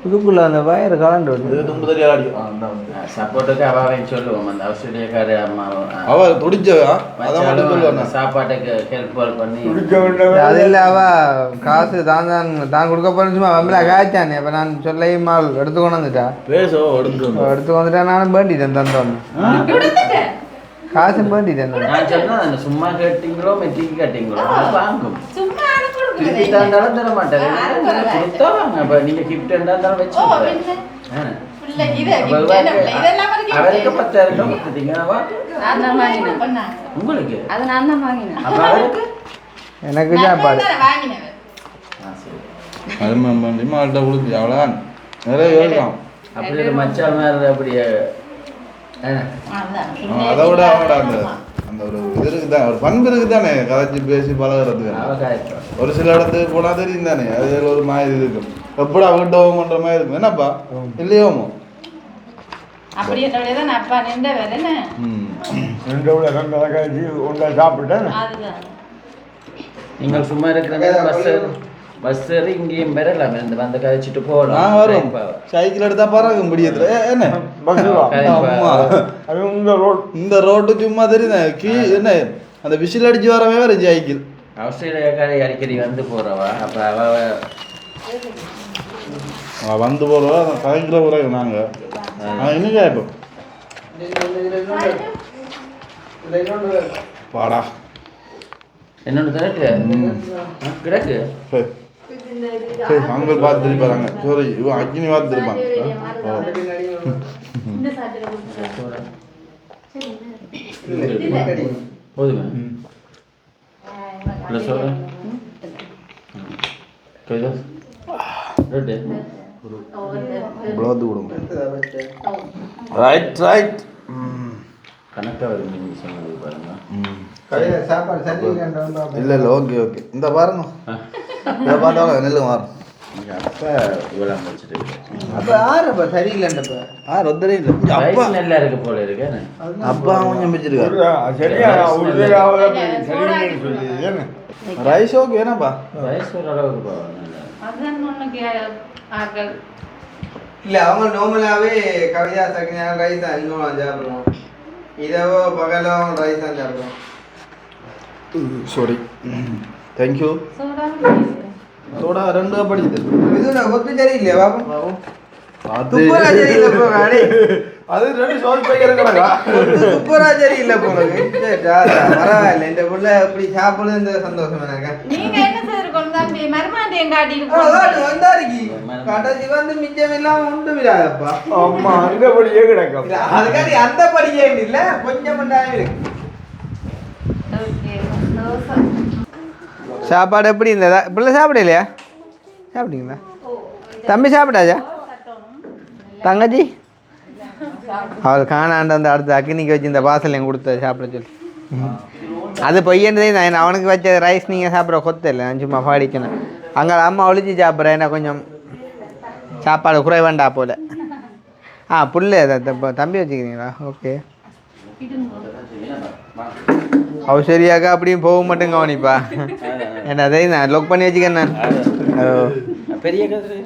இதுக்குள்ள அந்த வயர் கலண்டு வருது. தும்பு தெரியாது சப்போர்ட்டுக்கு அவாவையும் சொல்லுவோம். அந்த ஆஸ்திரேலியாக்கார அம்மா அவ துடிச்சவா அதான் மட்டும் சொல்லுவாங்க. சாப்பாட்டுக்கு ஹெல்ப் பண்ணி அது இல்லை அவ காசு தான் கொடுக்க போறேன்னு சும்மா வம்பல காய்ச்சானே. அப்போ நான் சொல்லையும் மால் எடுத்து கொண்டு வந்துட்டா பேசோ எடுத்து வந்துட்டா நானும் வேண்டிட்டேன் தந்தோன்னு காசு வேண்டிட்டேன். நான் சொன்னா சும்மா கேட்டீங்களோ மெட்டிக்கு கேட்டீங்களோ வாங்கும். சும்மா இருந்தாலும் தர மாட்டாரு. கொடுத்தா வாங்க. இப்போ நீங்கள் கிஃப்ட் இருந்தாலும் வச்சு அவருக்கு 10,000 ரூபா கொடுத்துட்டீங்க. உங்களுக்கு அது நான் தான் வாங்கினேன். அப்போ அவருக்கு எனக்கு சாப்பாடு மால்கிட்ட கொடுத்து அவ்வளோதான் நிறைய இருக்கான். அப்படி ஒரு மச்சால் மேலே அப்படியே அதை விட அவனோட அந்த அந்த ஒரு இது இருக்குதான் ஒரு பண்பு இருக்குதானே கதைச்சி பேசி பழகிறதுக்கு. ஒரு சில இடத்துக்கு போனால் தெரியும் தானே அது ஒரு மாதிரி இருக்கும். எப்படா வீட்டு ஓமன்ற மாதிரி இருக்கும். என்னப்பா இல்லையோமோ அப்படி என்னோட அப்பா நின்ற வேலை ஒன்றா சாப்பிட்டேன். நீங்கள் சும்மா இருக்கிற பஸ் ஏறி இங்கேயும் பெறலாம். இந்த வந்து கழிச்சிட்டு போகலாம். நான் வரும் சைக்கிள் எடுத்தா பறக்க முடியுது என்ன இந்த ரோட்டு சும்மா தெரியுது என்ன அந்த விசில் அடிச்சு வரவே வரும் சைக்கிள். ஆஸ்திரேலியாக்காரி அடிக்கடி வந்து போறவா. அப்ப அவ வந்து போறவா கலைக்கிற பிறகு நாங்க இன்னும் கேட்போம் பாடா என்னோட தரட்டு கிடக்கு அங்கே பார்த்துருப்பாங்க. சரி இவன் அக்னி பார்த்துருப்பான். போதுமே ரைட் ரைட் கணக்காக வரும் நீங்கள் சொன்னது பாருங்க. சாப்பாடு சரி இல்லை இல்லை ஓகே ஓகே இந்த பாருங்க இதை பார்த்தாலும் நெல் மாறும். அப்போ இவ்வளோ வச்சுட்டு அப்போ யாருப்பா சரியில்லைன்றப்ப யார் ஒத்தரே இல்லை அப்பா நல்லா இருக்கு போல இருக்கு அப்பா கொஞ்சம் வச்சிருக்காரு சரியா ஒரு சரியில்லைன்னு சொல்லி ஏன்னு ரைஸ் ஓகே ஏன்னாப்பா வயசு ஒரு அளவுக்கு போவாங்க அதுதான் ஒண்ணுக்கு ஆக்கள் இல்லை அவங்க நார்மலாகவே கவிதா சக்கினா ரைஸ் தான் இன்னும் சாப்பிடுவோம் இரவோ பகலோ ரைஸ் தான் சாப்பிடுவோம் சாரி தேங்க்யூ சோடா சோடா 2 படிச்சது இது நான் ஒத்து சரியில்லையா பாப்போம் அது துப்புரா சரியில்லை போங்க அடே அது 2 சால்ட் பேக்கர் கணக்கா துப்புரா சரியில்லை போனது பரவாயில்ல இந்த புள்ள இப்படி சாப்பிடுறது சந்தோஷம் எனக்கு நீங்க என்ன செய்திருக்கணும் தம்பி மருமாண்டியம் கடைசி வந்து மிச்சம் எல்லாம் ஒன்றும் இல்லாதப்பா அம்மா அந்த படியே கிடக்கும் அதுக்காண்டி அந்த படியே இல்ல கொஞ்சம் இருக்கு ஓகே தோசை சாப்பாடு எப்படி இருந்ததா பிள்ளை சாப்பிடலையா சாப்பிட்டீங்களா தம்பி சாப்பிட்டாச்சா தங்கச்சி அவள் காணாண்டு வந்து அடுத்த அக்கினிக்கு வச்சு இந்த வாசல் என் கொடுத்த சாப்பிட சொல்லி அது பொய்யன்றதே நான் அவனுக்கு வச்ச ரைஸ் நீங்கள் சாப்பிட்ற கொத்த இல்லை நான் சும்மா பாடிக்கணும் அங்கே அம்மா ஒழிச்சு சாப்பிட்றேன் ஏன்னா கொஞ்சம் சாப்பாடு குறைவேண்டா போல புள்ள தம்பி வச்சுக்கிறீங்களா ஓகே அவள் சரியாக்கா அப்படியும் போக மட்டும் கவனிப்பா என்ன அதே நான் லொக் பண்ணி வச்சுக்கேன் நான் பெரிய கதை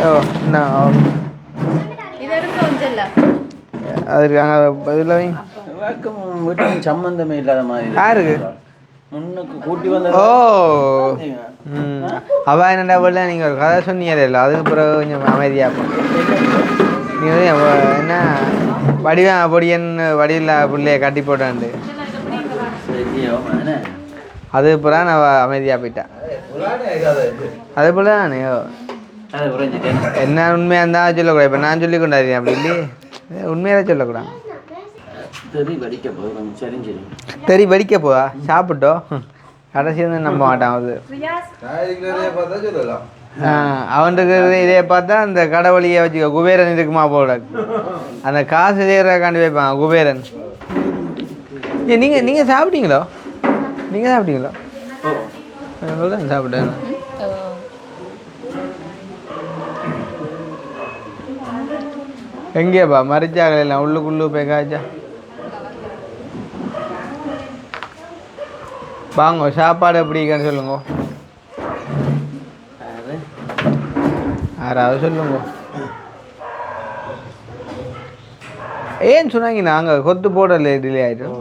ஓ என்ன இது எடுக்க செல்ல அதுக்கு அங்கே பதில் வீட்டுக்கு சம்பந்தமே இல்லாத மாதிரி யாருக்கு முன்னுக்கு கூட்டி வந்த ஓ அவள் என்னடா போல நீங்கள் ஒரு கதை சொன்னீங்க இல்லை அதுக்கு பிறகு கொஞ்சம் அமைதியாக நீங்கள் என்ன வடிவம் பொடியன் வடிவில் பிள்ளைய கட்டி போட்டாண்டு அது பிறகு நான் அமைதியாக போயிட்டேன் அது போல தானே என்ன உண்மையாக இருந்தால் சொல்லக்கூடாது இப்போ நான் சொல்லி கொண்டாடுறேன் அப்படி இல்லையே உண்மையாக சொல்லக்கூடாது தெரி படிக்க போவா சாப்பிட்டோம் கடைசி வந்து நம்ப மாட்டான் அது அவனுக்கு இதே பார்த்தா அந்த கடவுளியை வச்சுக்க குபேரன் இருக்குமா போல அந்த காசு செய்கிறக்காண்டி வைப்பாங்க குபேரன் நீங்கள் சாப்பிட்டீங்களோ நீங்கள் சாப்பிட்டீங்களோ தான் சாப்பிட்டேன் எங்கேப்பா மறிச்சாகல இல்லை உள்ளுக்குள்ளு போய் காய்ச்சா வாங்க சாப்பாடு எப்படின்னு சொல்லுங்க யாராவது சொல்லுங்க ஏன்னு சொன்னாங்க நாங்கள் கொத்து போடல டிலே ஆகிடும்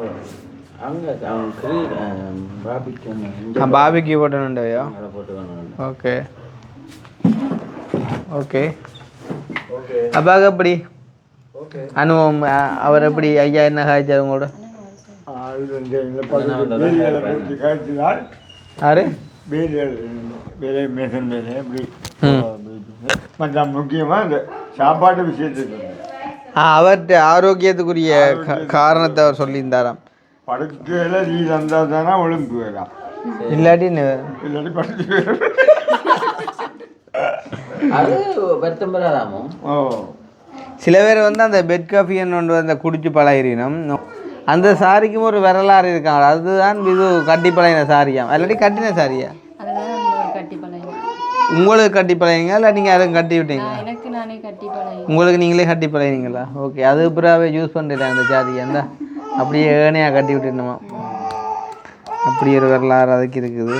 பாபிக்கு போட்டணுண்டவையோ ஓகே ஓகே அப்பாவுக்கு எப்படி அனுபவம் அவர் எப்படி ஐயா என்ன காய்ச்சார் உங்களோட யாரு வேலை மேசன் வேலை எப்படி மற்ற முக்கியமாக இந்த சாப்பாட்டு விஷயத்துக்கு அவர்கிட்ட ஆரோக்கியத்துக்குரிய காரணத்தை அவர் சொல்லியிருந்தாராம் படுக்கையில் நீ தந்தால் தானே ஒழுங்கு வேறாம் இல்லாட்டி இல்லாட்டி படுத்து அது வருத்தம் பெறாதாமோ ஓ சில பேர் வந்து அந்த பெட் காஃபின்னு ஒன்று அந்த குடிச்சு பழகிறினோம் அந்த சாரிக்கும் ஒரு வரலாறு இருக்காங்க அதுதான் இது கட்டி பழகின சாரியாம் இல்லாட்டி கட்டின சாரியா கட்டி பழகி உங்களுக்கு கட்டி பழகிங்க இல்லை நீங்கள் யாரும் கட்டி விட்டீங்க எனக்கு நானே கட்டி பழகி உங்களுக்கு நீங்களே கட்டி பழகினீங்களா ஓகே அது பிறவே யூஸ் பண்ணுறேன் அந்த சாரியை அந்த அப்படியே ஏனையாக கட்டி விட்டுணுமா அப்படி ஒரு வரலாறு அதுக்கு இருக்குது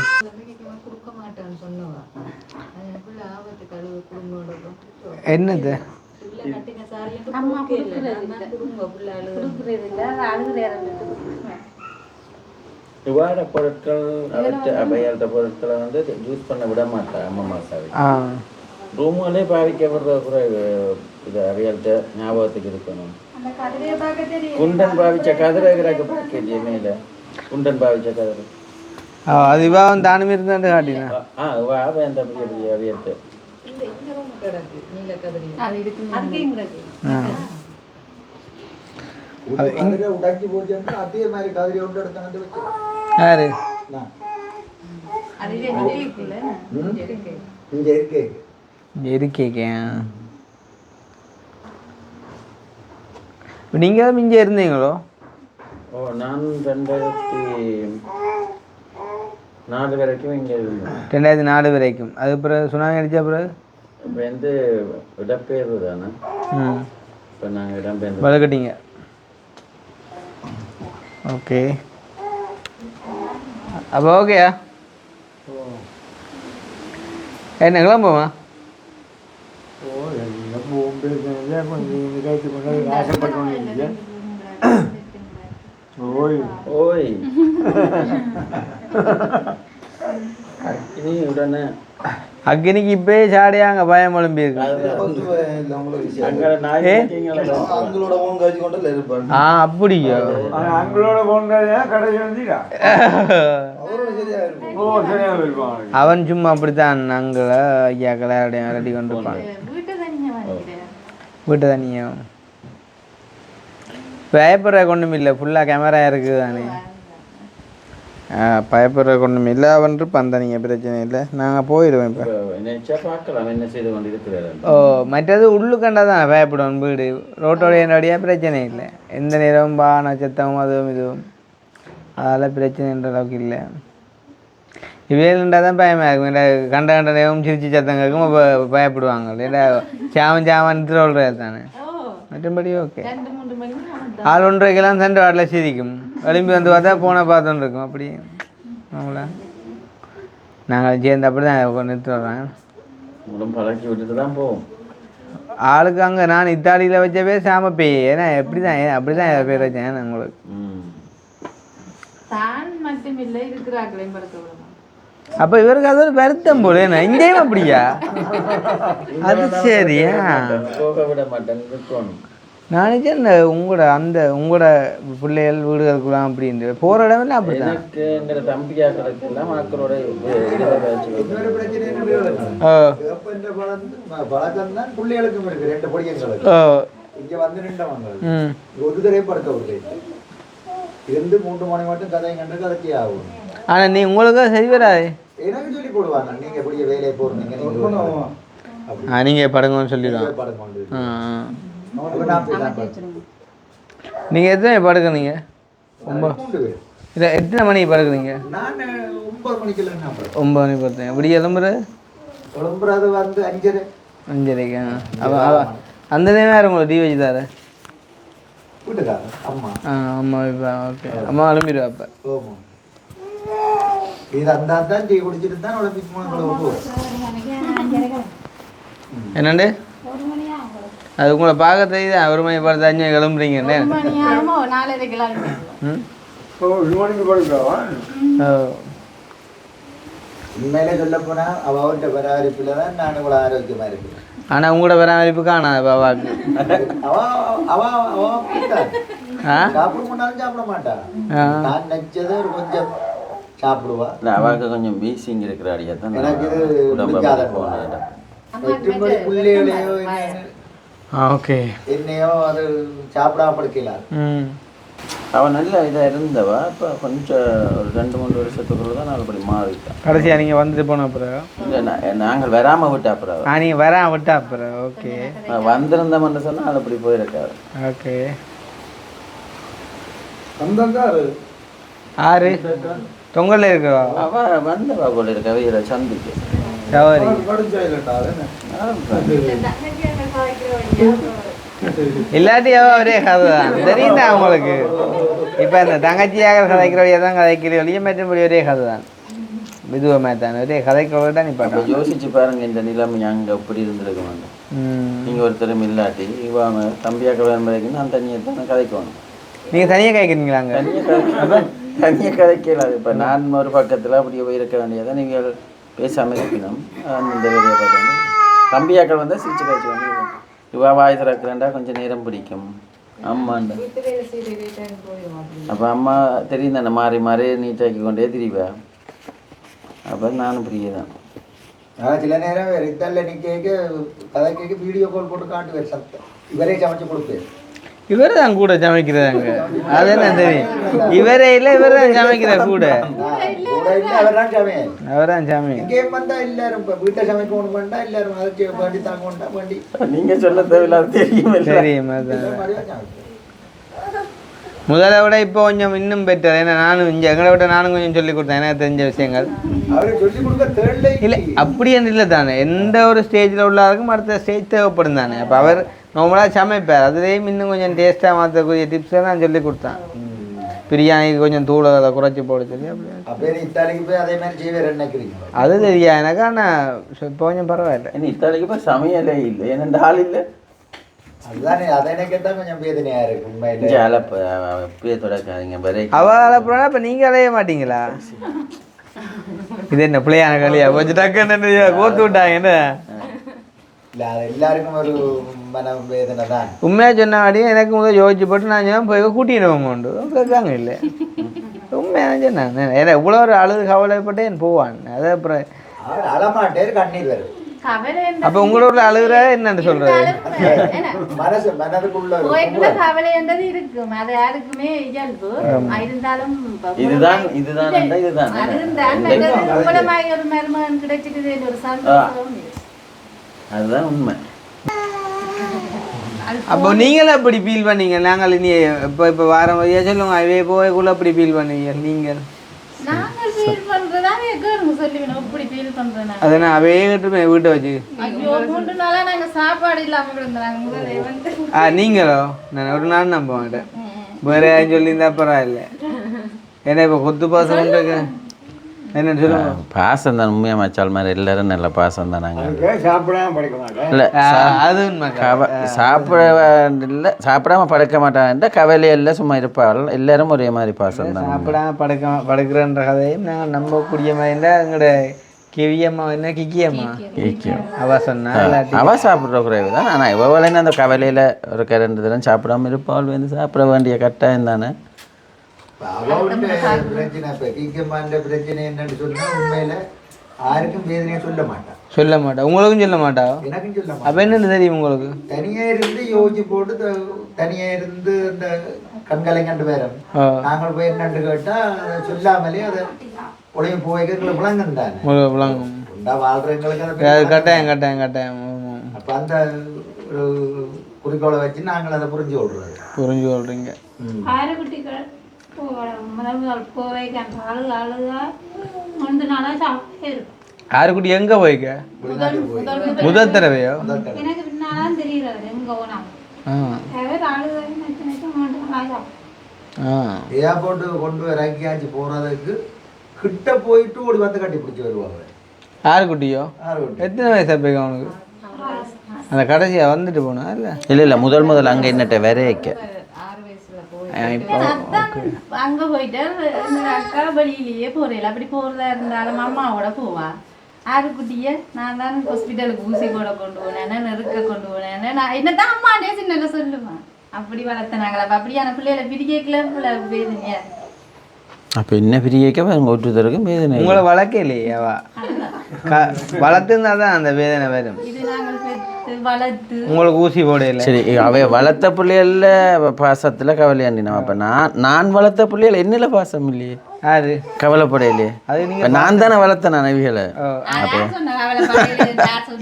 என்னது இவ்வாறு பொருட்கள் அவற்றை அபையாத பொருட்களை வந்து யூஸ் பண்ண விட மாட்டேன் அம்மா சாவி ரூமுகளே பாவிக்கப்படுற குறைவு இது அவையாள்கிட்ட ஞாபகத்துக்கு இருக்கணும் குண்டன் பாவிச்ச கதிரை பாக்கெட் மேல குண்டன் பாவிச்ச கதிரை அது விவாகம் தானும் இருந்தாண்டு காட்டினா அந்த பெரிய பெரிய அவையாள்கிட்ட யாரு இருக்கேன் நீங்கள் மிஞ்ச இருந்தீங்களோ ஓ நான் 4 வரைக்கும் இங்கே இருந்தோம். 2004 வரைக்கும். அது பிறகு சுனாமி அடித்த பிறகு இப்போ வந்து இடப்பெயர்வு தானே. இப்போ நாங்கள் இடம்பெயர்ந்து வளர்க்கட்டீங்க. ஓகே, அப்போ ஓகேயா? என்ன கிளம்புமா? ஓய் இனி உடனே அக்னிக்கு இப்பயே சாடியாங்க பயம் ஒழும்பி இருக்கு. அங்கே நாய் அவங்களோட ஓன் காய்ச்சி கொண்டு இருப்பாங்க. அப்படியா? அங்களோட போனதா கடைசி வந்துடா அவரோட சரியா இருக்கும். ஓ சரியா இருப்பாங்க. அவன் சும்மா அப்படித்தான் அங்கே ஐயா கல்யாணம் ரெடி கொண்டு இருப்பான். வீட்டை தனியாக வாங்கிக்கிறேன். வீட்டு தனியும் பயப்படுற கொண்டும் இல்லை, ஃபுல்லாக கேமரா இருக்குது தானே. பயப்படுற கொண்டும் இல்லை, அவன் இருப்பான் தனிங்க, பிரச்சனை இல்லை. நாங்கள் போயிடுவோம் இப்போ. நினைச்சா பார்க்கலாம் என்ன செய்து கொண்டு இருக்கிறாரு. ஓ, மற்றது உள்ளுக்கண்டா தான் பயப்படுவோம். வீடு ரோட்டோடைய என்னோடைய பிரச்சனை இல்லை. எந்த நேரமும் பான சத்தமும் அதுவும் இதுவும், அதெல்லாம் பிரச்சனைன்ற அளவுக்கு இல்லை. இவையில்ண்டா தான் பயமாக இருக்கும். கண்ட கண்ட நேரம் சிரிச்சு சத்தம் கேட்கும் பயப்படுவாங்க. ஏன்னா சாவன் சொல்கிறது தானே. மற்றபடி ஓகே. 2-3 மணிக்கு ஆள் 1:30 சண்டை வாட்டில் சிரிக்கும். எழும்பி வந்து பார்த்தா போன பார்த்துன்னு இருக்கும். அப்படி அவங்கள நாங்கள் சேர்ந்து அப்படி தான் நிறுத்தி வர்றேன். உடம்பு பழக்கி விட்டுட்டு தான் போவோம். ஆளுக்கு அங்கே நான் இத்தாலியில் வச்ச பேர் சாம பேய். ஏன்னா எப்படி தான் அப்படி தான் பேர் வச்சேன் உங்களுக்கு. தான் மட்டும் இல்லை, இருக்கிறார்களையும் படுக்க விடணும். அப்போ இவருக்கு அது ஒரு வருத்தம் போல. என்ன இங்கேயும் அப்படியா? அது சரியா? போக விட மாட்டேன் இருக்கணும். நாளைக்கு உங்களோட பிள்ளைகள் வீடுகளுக்குலாம் அப்படின்ட்டு போகிற இடமெல்லாம் அப்படி தான். எனக்கு எங்கிற தம்பியாக்களுக்கெல்லாம் மக்களோட பழக்கம் தான் பிள்ளைகளுக்கும் இருக்கு. 2 பொடியங்களுக்கு இங்க வந்து நின்றவங்க ஒரு தடவை படுக்க விடுறது இருந்து 3 மணி மட்டும் கதை கண்டு கதைச்சி ஆகும். ஆனால் நீ உங்களுக்கு சரி வராது. எனக்கு சொல்லி போடுவாங்க, நீங்க எப்படி வேலையை போடுறீங்க, நீங்கள் படங்கன்னு சொல்லிடுவாங்க. படம் நீங்கள் எத்தனை படுக்குறீங்க? 9 இல்லை, எத்தனை மணிக்கு படுக்குறீங்க? நான் 9 மணிக்கு 9 மணிக்கு படுத்தேன். இப்படி எழும்புறது வந்து 5:30. அப்போ அந்த நேரம் உங்களுக்கு டீ வச்சு தாரு வீட்டுக்காரர் அம்மா. அம்மா இப்போ ஓகே. அம்மா எழும்பிடுவா அப்போ. இது அந்த டீ குடிச்சிட்டு தான் என்னண்டு அது உங்களை பார்க்க தெரியுது. 1 மணி பார்த்து 5 மணி கிளம்புறீங்க. 1 மணி ஆகுமோ 4:30 கிளம்பி. உண்மையிலே சொல்ல போனா அவர்கிட்ட பராமரிப்புல தான் நான் இவ்வளோ ஆரோக்கியமா இருக்கேன். ஆனால் உங்களோட பராமரிப்பு காணாது பாபாவுக்கு. சாப்பிட மாட்டாலும் சாப்பிட மாட்டா. நான் நினைச்சதை ஒரு கொஞ்சம் சாப்பிடுவா. அவருக்கு கொஞ்சம் வீசிங் இருக்கிற அடியா தான் எனக்கு இது பிள்ளைகளையோ ஓகே என்னையோ அது சாப்பிடாம படுக்கல. அவன் நல்ல இதாக இருந்தவா. இப்போ கொஞ்சம் ஒரு 2-3 வருஷத்துக்குள்ள தான் நான் அப்படி மாறிட்டேன். கடைசியாக நீங்கள் வந்துட்டு போன அப்புறம் இல்லை நாங்கள் வராமல் விட்ட அப்புறம் நீங்கள் வராம விட்டா அப்புறம் ஓகே. வந்திருந்தோம்னு சொன்னால் அது அப்படி போயிருக்காரு. ஓகே. சொந்தக்காரு ஆறு தொங்கல்ல இருக்கிறா அவ வந்தவா போல இருக்க வீர சந்திக்கு சவாரி இல்லாட்டி ஒரே கதை தான் தெரியுதா உங்களுக்கு. இப்போ இந்த தங்கச்சியாக கதைக்கிறவழியாக தான் கதைக்கிற வழியே மற்றபடி ஒரே கதை தான். விதுவமாக தான் ஒரே கதைக்கிறவங்க தான் இப்போ யோசிச்சு பாருங்க. இந்த நிலைமை அங்கே எப்படி இருந்திருக்க மாட்டோம். நீங்கள் ஒருத்தரும் இல்லாட்டி இவங்க தம்பியாக வரைக்கும் நான் தனியாக தானே கதைக்கணும். நீங்கள் தனியாக கதைக்கிறீங்களா? அங்கே தனியாக கதைக்கலாது. இப்போ நான் ஒரு பக்கத்தில் அப்படியே போயிருக்க வேண்டியதான். நீங்கள் பேசாமல் இருக்கணும். அந்த வேலையை பார்த்தோம். தம்பியாக்கள் வந்தால் சிரிச்சு காய்ச்சி வந்து இவா வாய் திறக்கிறேன்டா கொஞ்சம் நேரம் பிடிக்கும். அம்மாண்ட அப்போ அம்மா தெரியும் தானே மாறி மாறி நீட்டாக்கி கொண்டே திரிவா. அப்போ நானும் பிரிய தான். சில நேரம் ரித்தல்ல நீ கதை கேட்க வீடியோ கால் போட்டு காட்டுவேன். சத்தம் இவரே சமைச்சு கொடுப்பேன். இவரை தான் கூட சமைக்கிறாங்க. அது என்ன தெரியும். இவரே இல்லை, இவர் தான் சமைக்கிற கூட. அவர் தான் சமை. இங்கேயும் வந்தா எல்லாரும் இப்போ வீட்டை சமைக்கணும் பண்ணா எல்லாரும் அதை வண்டி தாங்க வண்டி நீங்கள் சொல்ல தேவையில்லாத தெரியும் தெரியும். முதலை விட இப்போ கொஞ்சம் இன்னும் பெட்டர். ஏன்னா நானும் இங்கே எங்களை விட நானும் கொஞ்சம் சொல்லி கொடுத்தேன் எனக்கு தெரிஞ்ச விஷயங்கள். அவருக்கு சொல்லி கொடுக்க தேடலை இல்லை அப்படின்னு இல்லை தானே, எந்த ஒரு ஸ்டேஜில் உள்ளாருக்கும் அடுத்த ஸ்டேஜ் தேவைப்படும் தானே. அப்போ அவர் நார்மலாக சமைப்பார், அதுலேயும் இன்னும் கொஞ்சம் டேஸ்ட்டாக மாற்றக்கூடிய டிப்ஸை நான் சொல்லி கொடுத்தேன். பிரியாணிக்கு கொஞ்சம் தூளை அதை குறைச்சி போட சொல்லி அப்படி. அப்படியே இத்தாலிக்கு போய் அதே மாதிரி செய்வார் நினைக்கிறீங்க? அது தெரியா எனக்கு, ஆனால் இப்போ கொஞ்சம் பரவாயில்லை. என்ன இத்தாலிக்கு போய் சமையலே இல்லை, ஏன்னா ஆள் இல்லை. அதுதானே அதை கேட்டால் கொஞ்சம் வேதனையாக இருக்கு உண்மையில. அப்படியே தொடக்காதீங்க பரே. அவளை போனா இப்போ நீங்கள் அலைய மாட்டீங்களா? இது என்ன பிள்ளையான கலியா கொஞ்சம் டக்குன்னு கோத்து விட்டாங்க என்ன? இல்லை அது எல்லாருக்கும் ஒரு மன வேதனை தான். உண்மையாக சொன்னாடியும் எனக்கு முதல் யோசிச்சு போட்டு நான் சொன்னால் போய் கூட்டிடுவோங்க உண்டு கேட்காங்க. இல்லை உண்மையாக சொன்னாங்க, ஏன்னா இவ்வளோ ஒரு அழுது கவலைப்பட்டு என் போவான். அதை அப்புறம் அவர் அழமாட்டேர் கண்ணீர் வரும். அப்போ உங்களோட ஊரில் அழுகுற என்னன்னு சொல்கிறது? மனதுக்குள்ள கவலைன்றது இருக்கும், அது யாருக்குமே இயல்பு. இருந்தாலும் இதுதான் ஒரு மருமகன் கிடைச்சிட்டு ஒரு சந்தோஷம், அதுதான் உண்மை. அப்போ நீங்களும் அப்படி ஃபீல் பண்ணீங்க? நாங்கள் இனி இப்போ வாரம் வழியாக சொல்லுங்க அவே போய்க்குள்ள அப்படி ஃபீல் பண்ணீங்க நீங்கள்? நாங்கள் ஃபீல் பண்றதானே கேளுங்க சொல்லுவேன். எப்படி ஃபீல் பண்றேன் அதை நான் அவே கிட்ட வீட்டை வச்சு ஐயோ 3 நாளா நாங்க சாப்பாடு இல்லாம கிடந்தாங்க. முதல்ல வந்து நீங்களோ? நான் ஒரு நாள் நம்ப மாட்டேன், வேற யாரும் சொல்லியிருந்தா பரவாயில்ல. ஏன்னா இப்போ கொத்து பாசம் உண்டு என்னன்னு சொல்லுங்க. பாசம் தான் உண்மையாக மச்சால் மாதிரி எல்லாரும் நல்ல பாசம் தான். நாங்கள் சாப்பிடாம படிக்க மாட்டேன். இல்லை அது உண்மை. சாப்பிடாம படுக்க மாட்டான்ட்டு கவலையெல்லாம் சும்மா இருப்பாள். எல்லாரும் ஒரே மாதிரி பாசம் தான். சாப்பிடாம படுக்கிறன்ற கதையும் நாங்கள் நம்பக்கூடிய மாதிரி இருந்தால் எங்களோட கிவியம்மா என்ன கிக்கியம்மா அவ சொன்னா அவ சாப்பிட்ற குறைவு தான். ஆனால் இவளைன்னு அந்த கவலையில் ஒரு 2 தினம் சாப்பிடாம இருப்பாள். வந்து சாப்பிட வேண்டிய கட்டாயம் தானே. அவளுடைய பிரச்சனை இப்போ கீக்கம்மாண்ட பிரச்சனை என்னன்னு சொன்னா உண்மையில யாருக்கும் வேதனையை சொல்ல மாட்டான். உங்களுக்கும் சொல்ல மாட்டா? எனக்கும் சொல்ல மாட்டான். அப்போ என்னன்னு தெரியும் உங்களுக்கு? தனியா இருந்து யோசிச்சு போட்டு தனியா இருந்து இந்த கண்களை கண்டு வேற நாங்கள் போய் என்னன்னு கேட்டா அதை சொல்லாமலே அதை உடைய போய்க்கு விளங்கும் தானே. விளங்கும் வாழ்றவங்களுக்கு கட்டாயம். அப்போ அந்த ஒரு குறிக்கோளை வச்சு நாங்கள் அதை புரிஞ்சு கொள்றீங்க. ஆறுகுட்டிகள் முதல் போவைக்கு அந்த அழுகா 3 நாளாக சாப்பிட்டே இருக்கும். ஆறுக்குட்டி எங்க போய்க்க? முதல் தடவையோ? எனக்கு பின்னாலாம் தெரியாது எங்க போனாங்க. அழுகை 3 நாளாக சாப்பிட்டேன். ஏர்போர்ட்டு கொண்டு இறக்கியாச்சு போறதுக்கு கிட்ட போயிட்டு ஓடி வந்து கட்டி பிடிச்சி வருவாங்க. ஆறுக்குட்டியோ? எத்தனை வயசு அப்போ அவனுக்கு? அந்த கடைசியாக வந்துட்டு போனா இல்லை? இல்லை முதல் அங்கே என்னட்ட வரைக்க அங்க போயிட்டு அக்கா வழியிலேயே போறேன். அப்படி போறதா இருந்தாலும் அம்மாவோட போவா. ஆறுக்குட்டிய நான் தான் ஹாஸ்பிட்டலுக்கு ஊசி கூட கொண்டு போனேன், நெருக்க கொண்டு போனேன். நான் என்னதான் அம்மாண்டே சின்ன சொல்லுவேன். அப்படி வளர்த்தனாங்களா? அப்படியான பிள்ளைகளை பிரிக்கல வேதனையா. அப்போ என்ன பிரிக்க ஒருத்தருக்கும் வேதனை. உங்களை வளர்க்கலையே அவ வளர்த்துருந்தா தான் அந்த வேதனை வரும். இது நாங்கள் வளர்த்து உங்களுக்கு ஊசி போடையில. சரி, அவை வளர்த்த பிள்ளைகள பாசத்துல கவலையாண்டினா. அப்ப நான் வளர்த்த பிள்ளைகள் என்னில பாசம் இல்லையே, யாரு கவலைப்படையிலே? அது நீங்க நான் தானே வளர்த்தேன் நான் இவைகளை.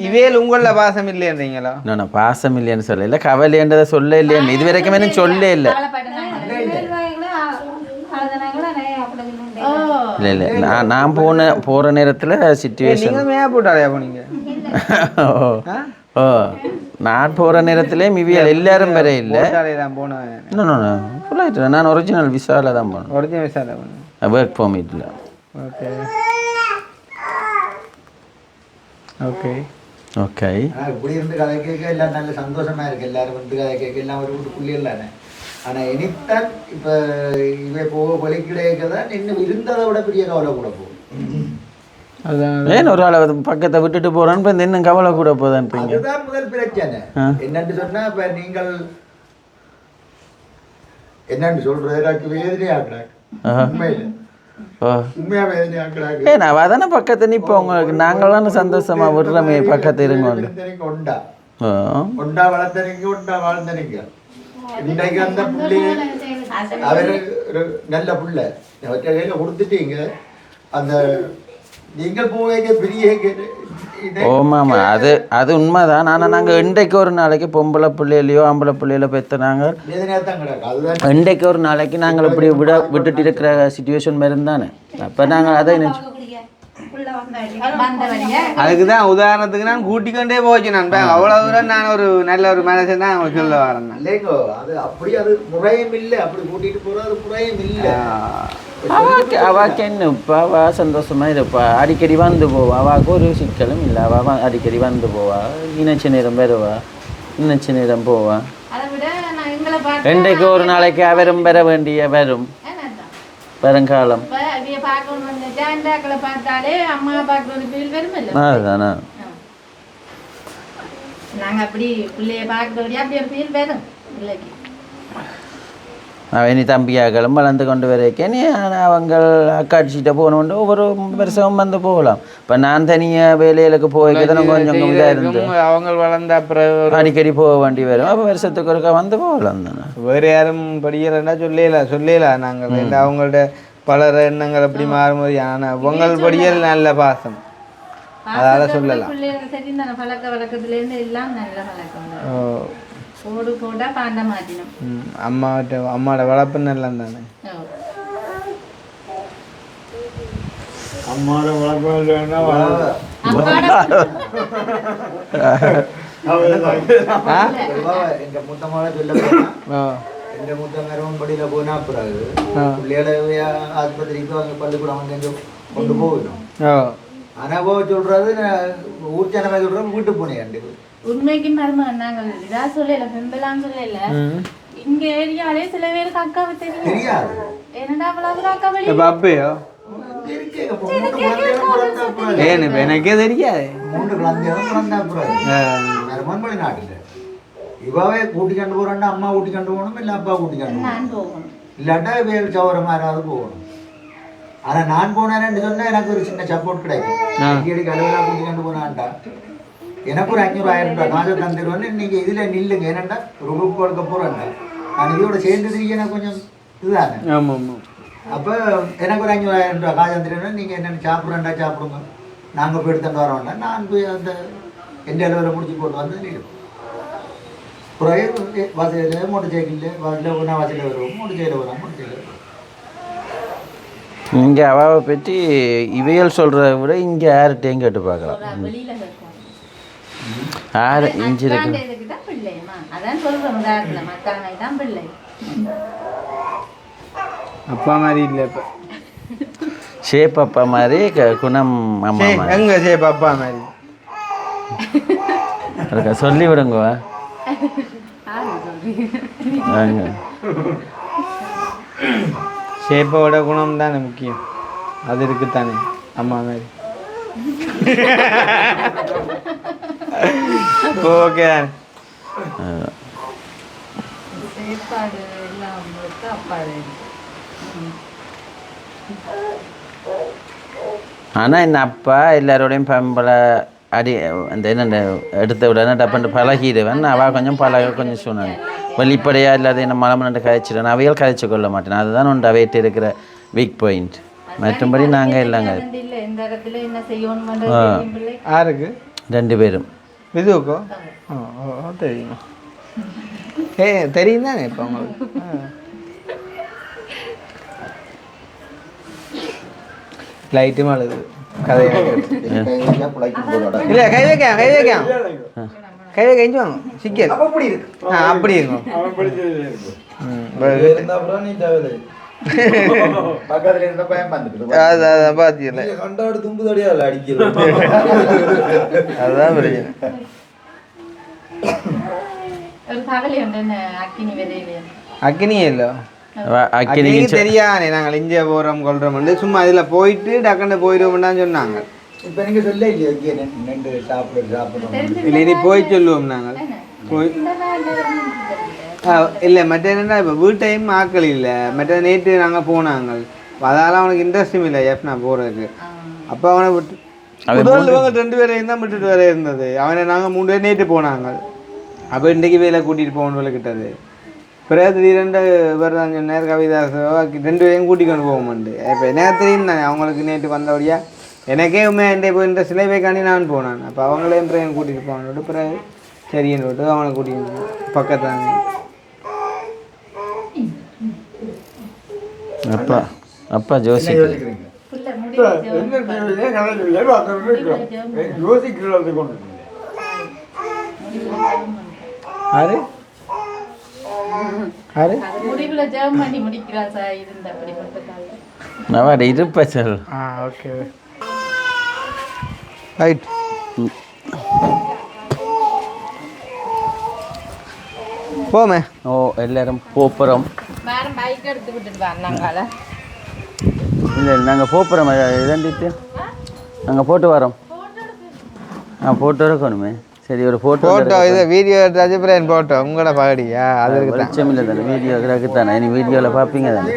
இவையில் உங்கள பாசம் இல்லைன்றீங்களா? நான் பாசம் இல்லைன்னு சொல்ல இல்லை, கவலைன்றதை சொல்ல இல்லையான்னு இது வரைக்கும் எனக்கு சொல்ல இல்லை. இல்லை இல்லை, நான் போகிற நேரத்தில் சிச்சுவேஷன் போட்டாலையா போனீங்க? ஓ நான் போகிற நேரத்தில் மிவியல் எல்லாரும் வேற இல்லை. ஃபுல்லாகிட்டு நான் ஒரிஜினல் விசாவில் தான் போனேன். ஒரிஜினல் விசாவில் போனேன், ஒர்க் பர்மிட்டில். Okay okay okay. இப்படி இருந்து கதை கேட்க எல்லாம் நல்ல சந்தோஷமா இருக்கு. எல்லாரும் வந்து கதை கேட்க எல்லாம் ஒரு வீட்டுக்குள்ளே தானே. ஆனால் இனித்தான் இப்போ இவை போக வலிக்கிடையக்க தான் இன்னும் இருந்ததை விட பெரிய கவலை கூட போகும். ஏன் ஒரு ஆளை பக்கத்தை விட்டுட்டு போறான்னு இப்போ இன்னும் கவலை கூட போதான்றீங்க? அதுதான் முதல் பிரச்சனை. என்னன்னு சொன்னா இப்போ நீங்கள் என்னன்னு சொல்றது எனக்கு வேதனை ஆக்குறாங்க. உண்மையில உண்மையா வேதனை ஆக்குறாங்க. ஏன் அவ தானே பக்கத்து நிற்போம். உங்களுக்கு நாங்களான சந்தோஷமா விடுறமே பக்கத்து இருங்க. ஒண்டா ஒண்டா வளர்த்தனீங்க, ஒண்டா வாழ்ந்தனீங்க. இன்றைக்கு அந்த புள்ளைய அவர் ஒரு நல்ல புள்ள அவற்றை கையில் கொடுத்துட்டீங்க. அந்த நீங்கள் போவேங்க பெரிய ஓமாம்மா அது உண்மைதான். ஆனால் நாங்கள் இன்றைக்கு ஒரு நாளைக்கு பொம்பளை பிள்ளையிலையோ ஆம்பளை பிள்ளையில பெற்றுனாங்க. இன்றைக்கு ஒரு நாளைக்கு நாங்கள் இப்படி விட்டுட்டு இருக்கிற சுச்சுவேஷன் மாதிரி தானே. அப்போ நாங்கள் அதை நினச்சி அதுக்கு தான் உதாரணத்துக்கு நான் கூட்டிக்கொண்டே போச்சு நண்பன். அவ்வளோ தூரம் நான் ஒரு நல்ல ஒரு மனுஷன் தான் அவங்க சொல்ல வரேன். இல்லைங்கோ அது அப்படி அது முறையும் இல்லை. அப்படி கூட்டிகிட்டு போகிறது அது முறையும் இல்லை. அவாக்கு என்ன இப்போ அவள் சந்தோஷமாக இருப்பா. அடிக்கடி வந்து போவா. அவாவுக்கு ஒரு சிக்கலும் இல்லை. அவள் அடிக்கடி வந்து போவா. நினைச்ச நேரம் வருவா, நினைச்ச நேரம் போவா. இன்றைக்கு ஒரு நாளைக்கு அவரும் பெற வேண்டிய வரும் வருங்காலம். அதுதானா அவன் தம்பியாக்களும் வளர்ந்து கொண்டு வரைக்கே நீ அவங்க அக்காட்சிட்ட போனோண்டு ஒவ்வொரு வருஷமும் வந்து போகலாம். இப்போ நான் தனியாக வேலைகளுக்கு போய்க்கு கொஞ்சம் இதாக இருந்து அவங்க வளர்ந்த அப்புறம் அடிக்கடி போக வேண்டி வரும். அப்போ வருஷத்துக்கு ஒருக்கா வந்து போகலாம் தானே. வேறு யாரும் படிக்கிறேன்னா சொல்லலாம் நாங்கள் இல்லை. அவங்கள்ட்ட பலர் எண்ணங்கள் அப்படி மாறும்போது ஆனால் உங்கள் படியல் நல்ல பாசம், அதால் சொல்லலாம். பழக்க வழக்கத்துலேருந்து எல்லாம் நல்ல பழக்கம். போடு போட்டா பாண்ட மாட்டினோம். அம்மாவோட வளர்ப்பு நல்லா தானே. அம்மாவோட வளர்ப்பு இல்லைன்னா எங்க மூத்தமாக சொல்ல போனா எங்க மூத்த நேரம் படியில போனா பிறகு பிள்ளைகளை ஆஸ்பத்திரிக்கு அவங்க பள்ளிக்கூடம் வந்து கொண்டு போகணும். ஆனா போக சொல்றது ஊர் ஜனமே சொல்றோம் வீட்டுக்கு போனேன். கண்டிப்பா உண்மைக்கு மரும நாங்கள் இதா சொல்லல, பெம்பலான்னு சொல்லல. இங்க ஏரியாலே சில பேருக்கு அக்காவை தெரியாது. என்னடா அவ்வளவு அக்கா வழி அப்பையோ எனக்கே தெரியாது. 3 குழந்தை நாட்டுல இவாவே கூட்டி கண்டு போறாண்டா. அம்மா கூட்டி கண்டு போகணும், இல்ல அப்பா கூட்டி கண்டு போகணும், இல்லாட்டா வேறு சவரம் யாராவது போகணும். ஆனா நான் போனேன்னு சொன்னா எனக்கு ஒரு சின்ன சப்போர்ட் கிடைக்கும். அடிக்கடி அலுவலா கூட்டி கண்டு போனான்டா எனக்கு ஒரு 500,000 ரூபாய் காசை தந்துடுவேன்னு நீங்கள் இதில் நில்லுங்க. ஏன்னாண்டா ஒரு குரூப் கொடுக்க போகிறேன்டா. நான் இதோட சேர்ந்தது எனக்கு கொஞ்சம் இதுதானே. ஆமாம் ஆமாம். அப்போ எனக்கு ஒரு 500,000 ரூபாய் காசு தந்துடுவேன். நீங்கள் என்னென்னு சாப்பிட்றேன்டா சாப்பிடுங்க, நாங்கள் போய் எடுத்துட்டு வரோம்னா நான் போய் அந்த எந்த அளவில் முடிச்சு போட்டு வந்து நிற்கும். பிறகு வசதியில் மோட்டர் சைக்கிளில் வசதியில் நான் வசதியில் வருவோம், மோட்டர் சைக்கிள் வரோம், மோட்டர் சைக்கிள். இங்கே அவாவை பற்றி இவையல் சொல்கிறத விட இங்கே யார்கிட்டையும் கேட்டு பார்க்கலாம். அப்பா மாதிரி இல்லை. இப்போ ஷேப் அப்பா மாதிரி குணம் அம்மா எங்க ஷேப் அப்பா மாதிரி சொல்லி விடுங்க. ஷேப்போட குணம் தானே முக்கியம். அது இருக்குத்தானே அம்மா மாதிரி. ஓகே. ஆனால் என் அப்பா எல்லாரோடையும் பம்பளை அடி அந்த என்ன எடுத்த விட டப்பண்டு பழகிடுவேன். அவள் கொஞ்சம் கொஞ்சம் சொன்னாங்க. வெளிப்படையாக இல்லாத என்ன மலமண்டு கதைச்சிடுவேன். அவையால் கதைச்சு கொள்ள மாட்டேன். அதுதான் ஒன்று அவையிட்டு இருக்கிற வீக் பாயிண்ட். மற்றபடி நாங்கள் இல்லைங்க. யாருக்கு? 2 பேரும். விதுவுக்கோ? தெரியும். தெரியும் தானே இப்போ உங்களுக்கு. லைட்டும் அழுது கதையாக இல்லை. கை வைக்க இஞ்சி வாங்க சிக்கல் அப்படி இருக்கும். அதுதான் பிரச்சனை. அக்கினி இல்லை அக்கினிக்கு தெரியாதே. நாங்கள் இந்தியா போகிறோம் கொள்றோம் சும்மா இதில் போயிட்டு டக்குன்னு போயிடுவோம்னு சொன்னாங்க. இப்போ நீங்கள் சொல்ல இல்லையா ரெண்டு சாப்பிடுறோம் இல்லை இனி போய் சொல்லுவோம் நாங்கள் போய் இல்லை. மற்ற என்னென்னா இப்போ வீட்டையும் ஆக்கள் இல்லை. மற்ற நேற்று நாங்கள் போனாங்க. அதால் அவனுக்கு இன்ட்ரெஸ்டும் இல்லை எஃப் நான் போகிறதுக்கு. அப்போ அவனை விட்டு முதல்வங்க 2 பேரையும் தான் விட்டுட்டு வர இருந்தது. அவனை நாங்கள் 3 பேர் நேற்று போனாங்க. அப்போ இன்றைக்கு வேலை கூட்டிகிட்டு போகணும் கிட்டது. பிறகு திடீரெண்டு பேர் தான் சொன்னார் கவிதாசோ 2 பேரையும் கூட்டிக் கொண்டு போக மாட்டேன். இப்போ நேரத்துலையும் தானே அவங்களுக்கு நேற்று வந்தபடியாக எனக்கே உண்மையாக இப்போ இந்த சிலை வைக்காண்டி நான் போனான். அப்போ அவங்களையும் பிறகு கூட்டிகிட்டு போனோட பிறகு சரின்னு விட்டு அவனை கூட்டிகிட்டு பக்கத்தாங்க. அப்பா அப்பா ஜோசி யோசிக்கிறது கொண்டு யாரு யாரு முடிவுல ஜெபம் பண்ணி முடிக்கிறா சார் இருந்த அப்படிப்பட்ட காலம் அவட இருப்ப சொல். Okay right. போமே. ஓ எல்லாரும் போப்புறோம். வேற பைக் எடுத்து விட்டுட்டு வந்தாங்கள. இல்லை நாங்கள் போப்புறோம். இதாண்டிட்டு நாங்கள் போட்டு வரோம். போட்டு இருக்கணுமே. சரி ஒரு ஃபோட்டோ இது வீடியோ ரஜிப்ரேன் போட்டோ உங்களோட பாடியா? அது வெளிச்சம் இல்லை தானே வீடியோக்கு தானே. இனி வீடியோவில் பார்ப்பீங்க தானே.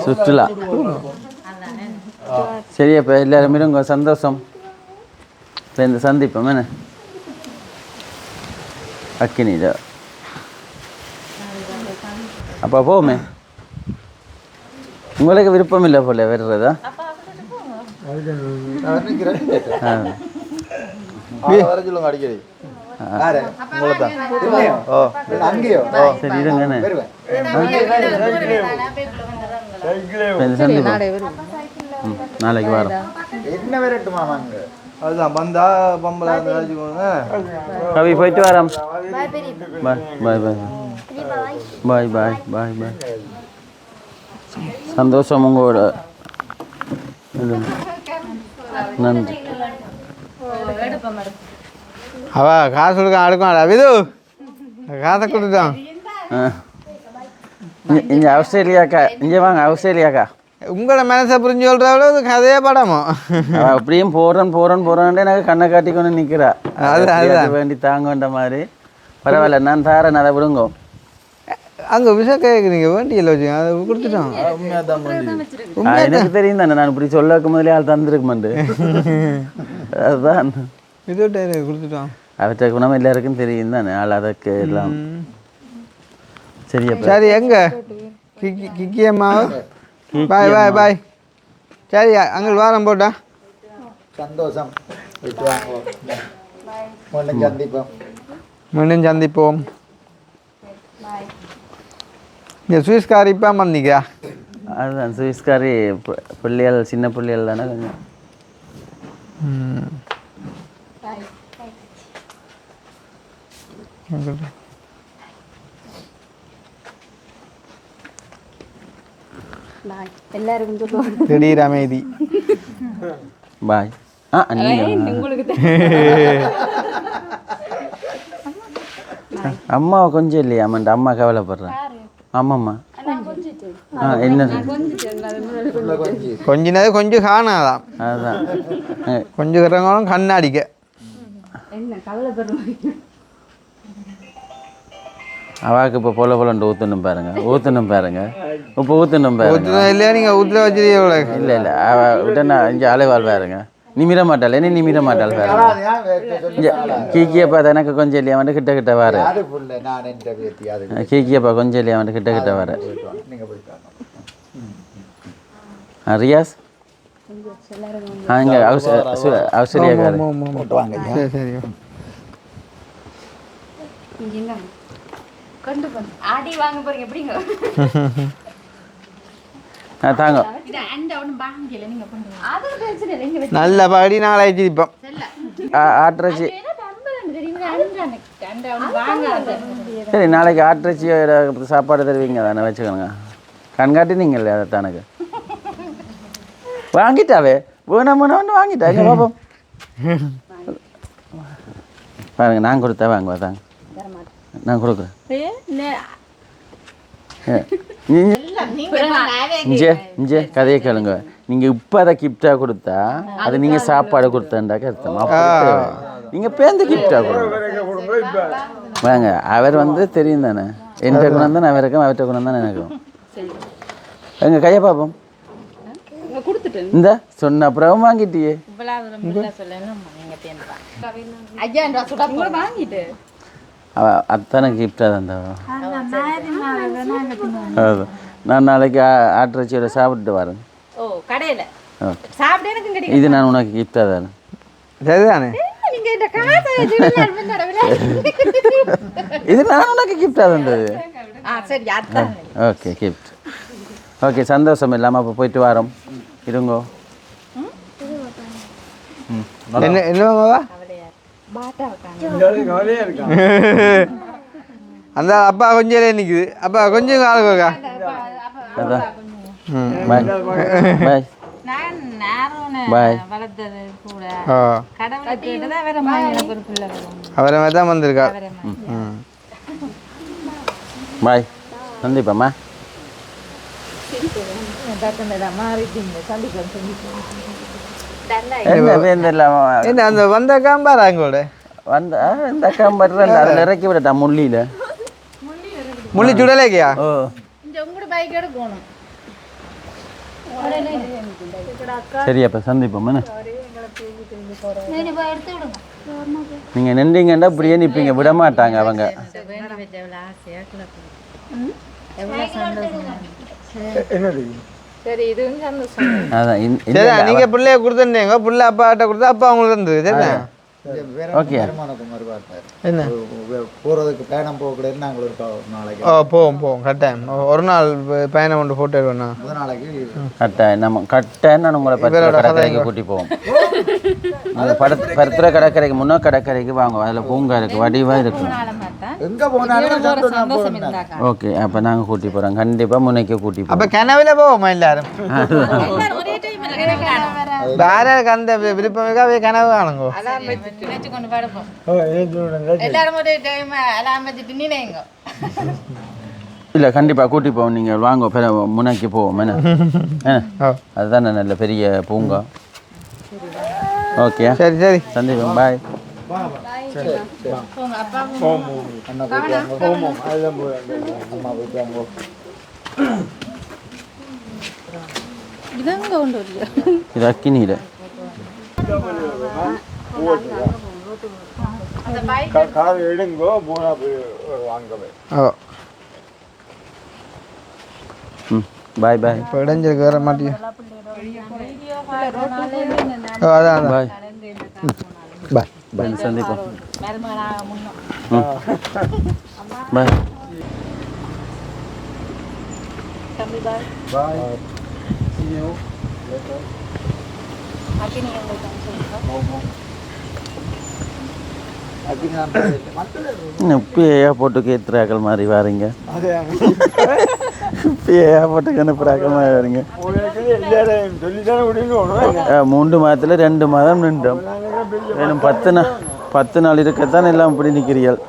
சுற்றுலா சரி. அப்போ எல்லாருமே உங்க சந்தோஷம். இப்போ இந்த சந்திப்போம் என்ன அக்கினியில் அப்போ போமே. உங்களுக்கு விருப்பம் இல்லை போல வர்றதா? அடிக்கடி சரி இருங்கண்ணே. நாளைக்கு வரோம். என்ன வரட்டுமா வாங்க. அதுதான் வந்தா பம்பளை வச்சுக்கோங்க. கவி போயிட்டு வரோம். பாய் பாய் பாய் பாய் பாய் பாய் பாய். சந்தோஷம் உங்களோட. நன்றி. அவ காசு கொடுக்க அடுக்கும் விது காசை கொடுத்தான். இங்கே ஆஸ்திரேலியாக்கா இங்கே வாங்க. ஆஸ்திரேலியாக்கா உங்களோட மனசை புரிஞ்சு சொல்கிறவளோ அது கதையே படமோ. அப்படியும் போகிறேன் எனக்கு கண்ணை காட்டி கொண்டு நிற்கிறா. அது வேண்டி தாங்க வேண்ட மாதிரி. பரவாயில்ல நான் தாரேன் அதை விடுங்க. அங்கே விஷயம் கேட்குறீங்க வேண்டியில் வச்சுங்க அதை கொடுத்துட்டோம். எனக்கு தெரியும் தானே நான் இப்படி சொல்லக்கு முதலே ஆள் தந்துருக்குமாண்டு. அதுதான் இது கொடுத்துட்டோம். அவற்றை குணம் எல்லாருக்கும் தெரியும் தானே ஆள் அதற்கு எல்லாம். சரியா சரி எங்க கிக்கி அம்மாவை பாய் பாய் பாய். சரி அங்கே வாரம் போட்டா சந்தோஷம். சந்திப்போம். மீண்டும் சந்திப்போம். இங்கே சுவிஸ்கார் இப்போ வந்தீங்க. அதுதான் சுவிஸ்காரி பிள்ளைகள் சின்ன பிள்ளைகள் தானே கொஞ்சம். எல்லாருக்கும் திடீர் அமைதி. பாய். அம்மாவை கொஞ்சம் இல்லையா? அம்மாண்ட அம்மா கவலைப்படுறேன். ஆமாம்மா என்ன கொஞ்ச நேரம் கொஞ்சம் காணாதான். அதுதான் கொஞ்சம் இருக்கிறவங்களும் கண்ணாடிக்க அவாக்கு இப்போ பொலண்டு ஊற்றணும் பாருங்க. இப்போ ஊற்றணும் பாருங்க. இல்லையா நீங்கள் ஊற்றுல வச்சுருக்கீங்க? இல்லை அவ விட்டா இங்கே அலைவாள் பாருங்க. நிமிர மாட்டாள். என்ன நிமிர மாட்டாள் பாருங்க. கீக்கியப்பா எனக்கு கொஞ்சம் இல்லையா வந்து கிட்ட வர. கீக்கியப்பா கொஞ்சம் இல்லையா வந்து கிட்ட வர. ரியாஸ் இங்கே ஆஸ்திரேலியாக்காரு. சரி ஆடி வாங்க போறீங்க எப்படிங்க? தாங்க நல்ல படி நாளாச்சு. இப்போ ஆட்டிறச்சி சரி நாளைக்கு ஆட்டிறச்சி சாப்பாடு தருவீங்க தானே வச்சுக்கோங்க. கண்காட்டி நீங்கள் இல்லையா அதை தானக்கு வாங்கிட்டாவே வேணாம் வாங்கிட்டா எங்க பாப்போம் பாருங்க. நான் கொடுத்தா வாங்குவா தாங்க. நான் கொடுக்குறேன். இங்கே கதையை கேளுங்க. நீங்கள் இப்போ அதை கிஃப்டாக கொடுத்தா அது நீங்கள் சாப்பாடு கொடுத்தாண்டாக்க அர்த்தம். அப்போ நீங்கள் பேருந்து கிஃப்டாக கொடுங்க வாங்க. அவர் வந்து தெரியும் தானே என்கிட்ட குணம் தான் அவருக்கும் அவர்கிட்ட குணம் தான் எனக்கும். எங்கள் கையை பார்ப்போம். இந்த சொன்ன அப்புறம் வாங்கிட்டியே. அத்தனை கிஃப்டாக தந்தவா நான் நாளைக்கு ஆட்டிறச்சியோட சாப்பிட்டு வரேன். ஓ கடையில ஓகே, சாப்பிட எனக்கு கிடைக்கும். இது நான் உனக்கு கிஃப்டாக தரேன். சரிதானே? நீங்க இந்த காசை இது நான் உனக்கு கிஃப்டாக தந்தது. சரி அதான் ஓகே, கிஃப்ட். ஓகே, சந்தோஷம் இல்லாமல் அப்போ போயிட்டு வரோம். இருங்கோ. என்னவாவா அந்த அப்பா கொஞ்சம் நிற்குது. அப்பா கொஞ்சம் ஆளுக்கா. அதான் பாய் பாய் நான் நேரம் பாய். வளர்த்தது கூட ஓ, கடவுளை கேட்டுதான் வேற மாதிரி எனக்கு ஒரு பிள்ளை வரும். அவரை மாதிரி தான் வந்திருக்கா. பாய். சந்திப்பம்மா. என்ன அந்த வந்த காம்பாரா எங்களோட வந்து இந்த கம்பர்ல அதில் இறக்கி விடட்டா முள்ளியில். முள்ளி சுடலேக்கியா? ஓ இந்த உங்களோட பைக்கோட போகணும். சரி, அப்போ சந்திப்போம். என்ன எடுத்து விடுங்க நீங்கள் நின்றீங்கன்னா இப்படியே நிற்பீங்க, விட மாட்டாங்க அவங்க. சரி இதுவும் சந்தோஷம். அதான் சரி, நீங்க பிள்ளைய கொடுத்துட்டீங்க. பிள்ளை அப்பாட்ட கொடுத்தா அப்பா அவங்களுக்கு இருந்தது. சரிதான்? ஓகே. குமார் பார்த்தார் என்ன போகிறதுக்கு பயணம் போகக்கூடாது. நாங்கள் ஒரு நாளைக்கு போவோம் கட்டாயம். ஒரு நாள் பயணம் கொண்டு போட்டோ எடுவேண்ணா. முதல் நாளைக்கு கட்டாயம் நம்ம கட்டாயம் நான் உங்களை பத்திர கடற்கரைக்கு கூட்டி போவோம். நீங்கள் பத்திர கடற்கரைக்கு முன்னோ கடற்கரைக்கு வாங்க. அதில் பூங்கா இருக்குது, வடிவாக இருக்கும். எங்கே போனாலும் சந்தோஷம் இருந்தாக்கா ஓகே, அப்போ நாங்கள் கூட்டி போகிறோம். கண்டிப்பாக முனைக்க கூட்டி அப்போ போகிறோம். கனவுல போவோமா எல்லாரும்? ஒரே டைம் கிடைக்கணும். வேற அந்த விருப்பம் இருக்காவே கனவு காணுங்க. அலாம் வச்சுட்டு நினைச்சு கொண்டு படுப்போம். எல்லாரும் ஒரே டைம் அலாம் வச்சுட்டு நினைங்க. இல்லை, கண்டிப்பாக கூட்டி போவோம். நீங்கள் வாங்க, பிற முனைக்கு போவோம். என்ன அதுதான் நல்ல பெரிய பூங்கா. ஓகே, சரி சரி, சந்தீபம். பாய். போங்க அப்பா இதங்க கொண்டு வருது. இது அக்கினியில் அந்த பைக் கார் எடுங்கோ போனா வாங்கவே. ஓ, பாய் பாய். இப்போ இடைஞ்சிருக்கு வர மாட்டேன். ஓ, அதான் பாய் பாய். பாய், சந்திப்போம். மருமகனாக முன்னோம் பாய். தம்பி பாய் பாய். அக்கினி இப்பயே போட்டுக்கு ஏற்றுறாக்கள் மாதிரி வாரீங்க. இப்பயே போட்டுக்கு அனுப்புறாக்கள் மாதிரி வாரீங்க. சொல்லித்தானே விடுங்க. 3 மாதத்தில் 2 மாதம் நின்றோம். வேணும் 10 நாள் இருக்கத்தான் எல்லாம் இப்படி நிற்கிறீர்கள்.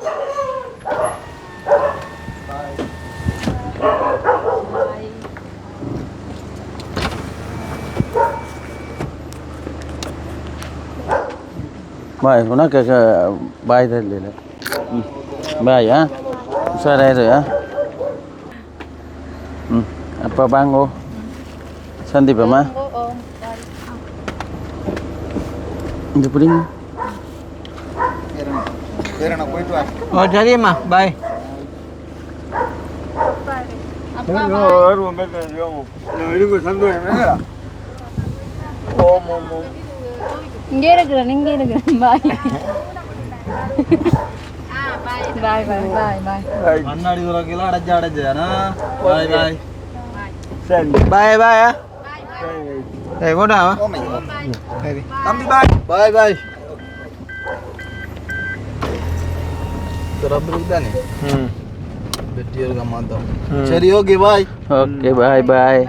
பாய். உனக்கு பாய் தான் இல்லை. பாய். உஷாராயிரு. அப்போ வாங்கோ, சந்திப்போம்மா. இது பிடிங்க. போயிட்டு வா. ஓ, சரியம்மா, பாய். சந்தோஷம். ஓம் ஓம் ஓம். இங்கே இருக்கிறேன், இங்கே இருக்கிறேன். பாய் பாய் பாய் பாய் பாய். கண்ணாடி உரக்கெல்லாம் அடைச்சு பாய் பாய். சரி, பாய் பாய். சரி, போட்டா. சரி தம்பி பாய். பாய் பாய். ரப்பருக்கு தானே ம், வெட்டி இருக்க மாட்டோம். ம். சரி, ஓகே பாய். ஓகே, பாய் பாய்.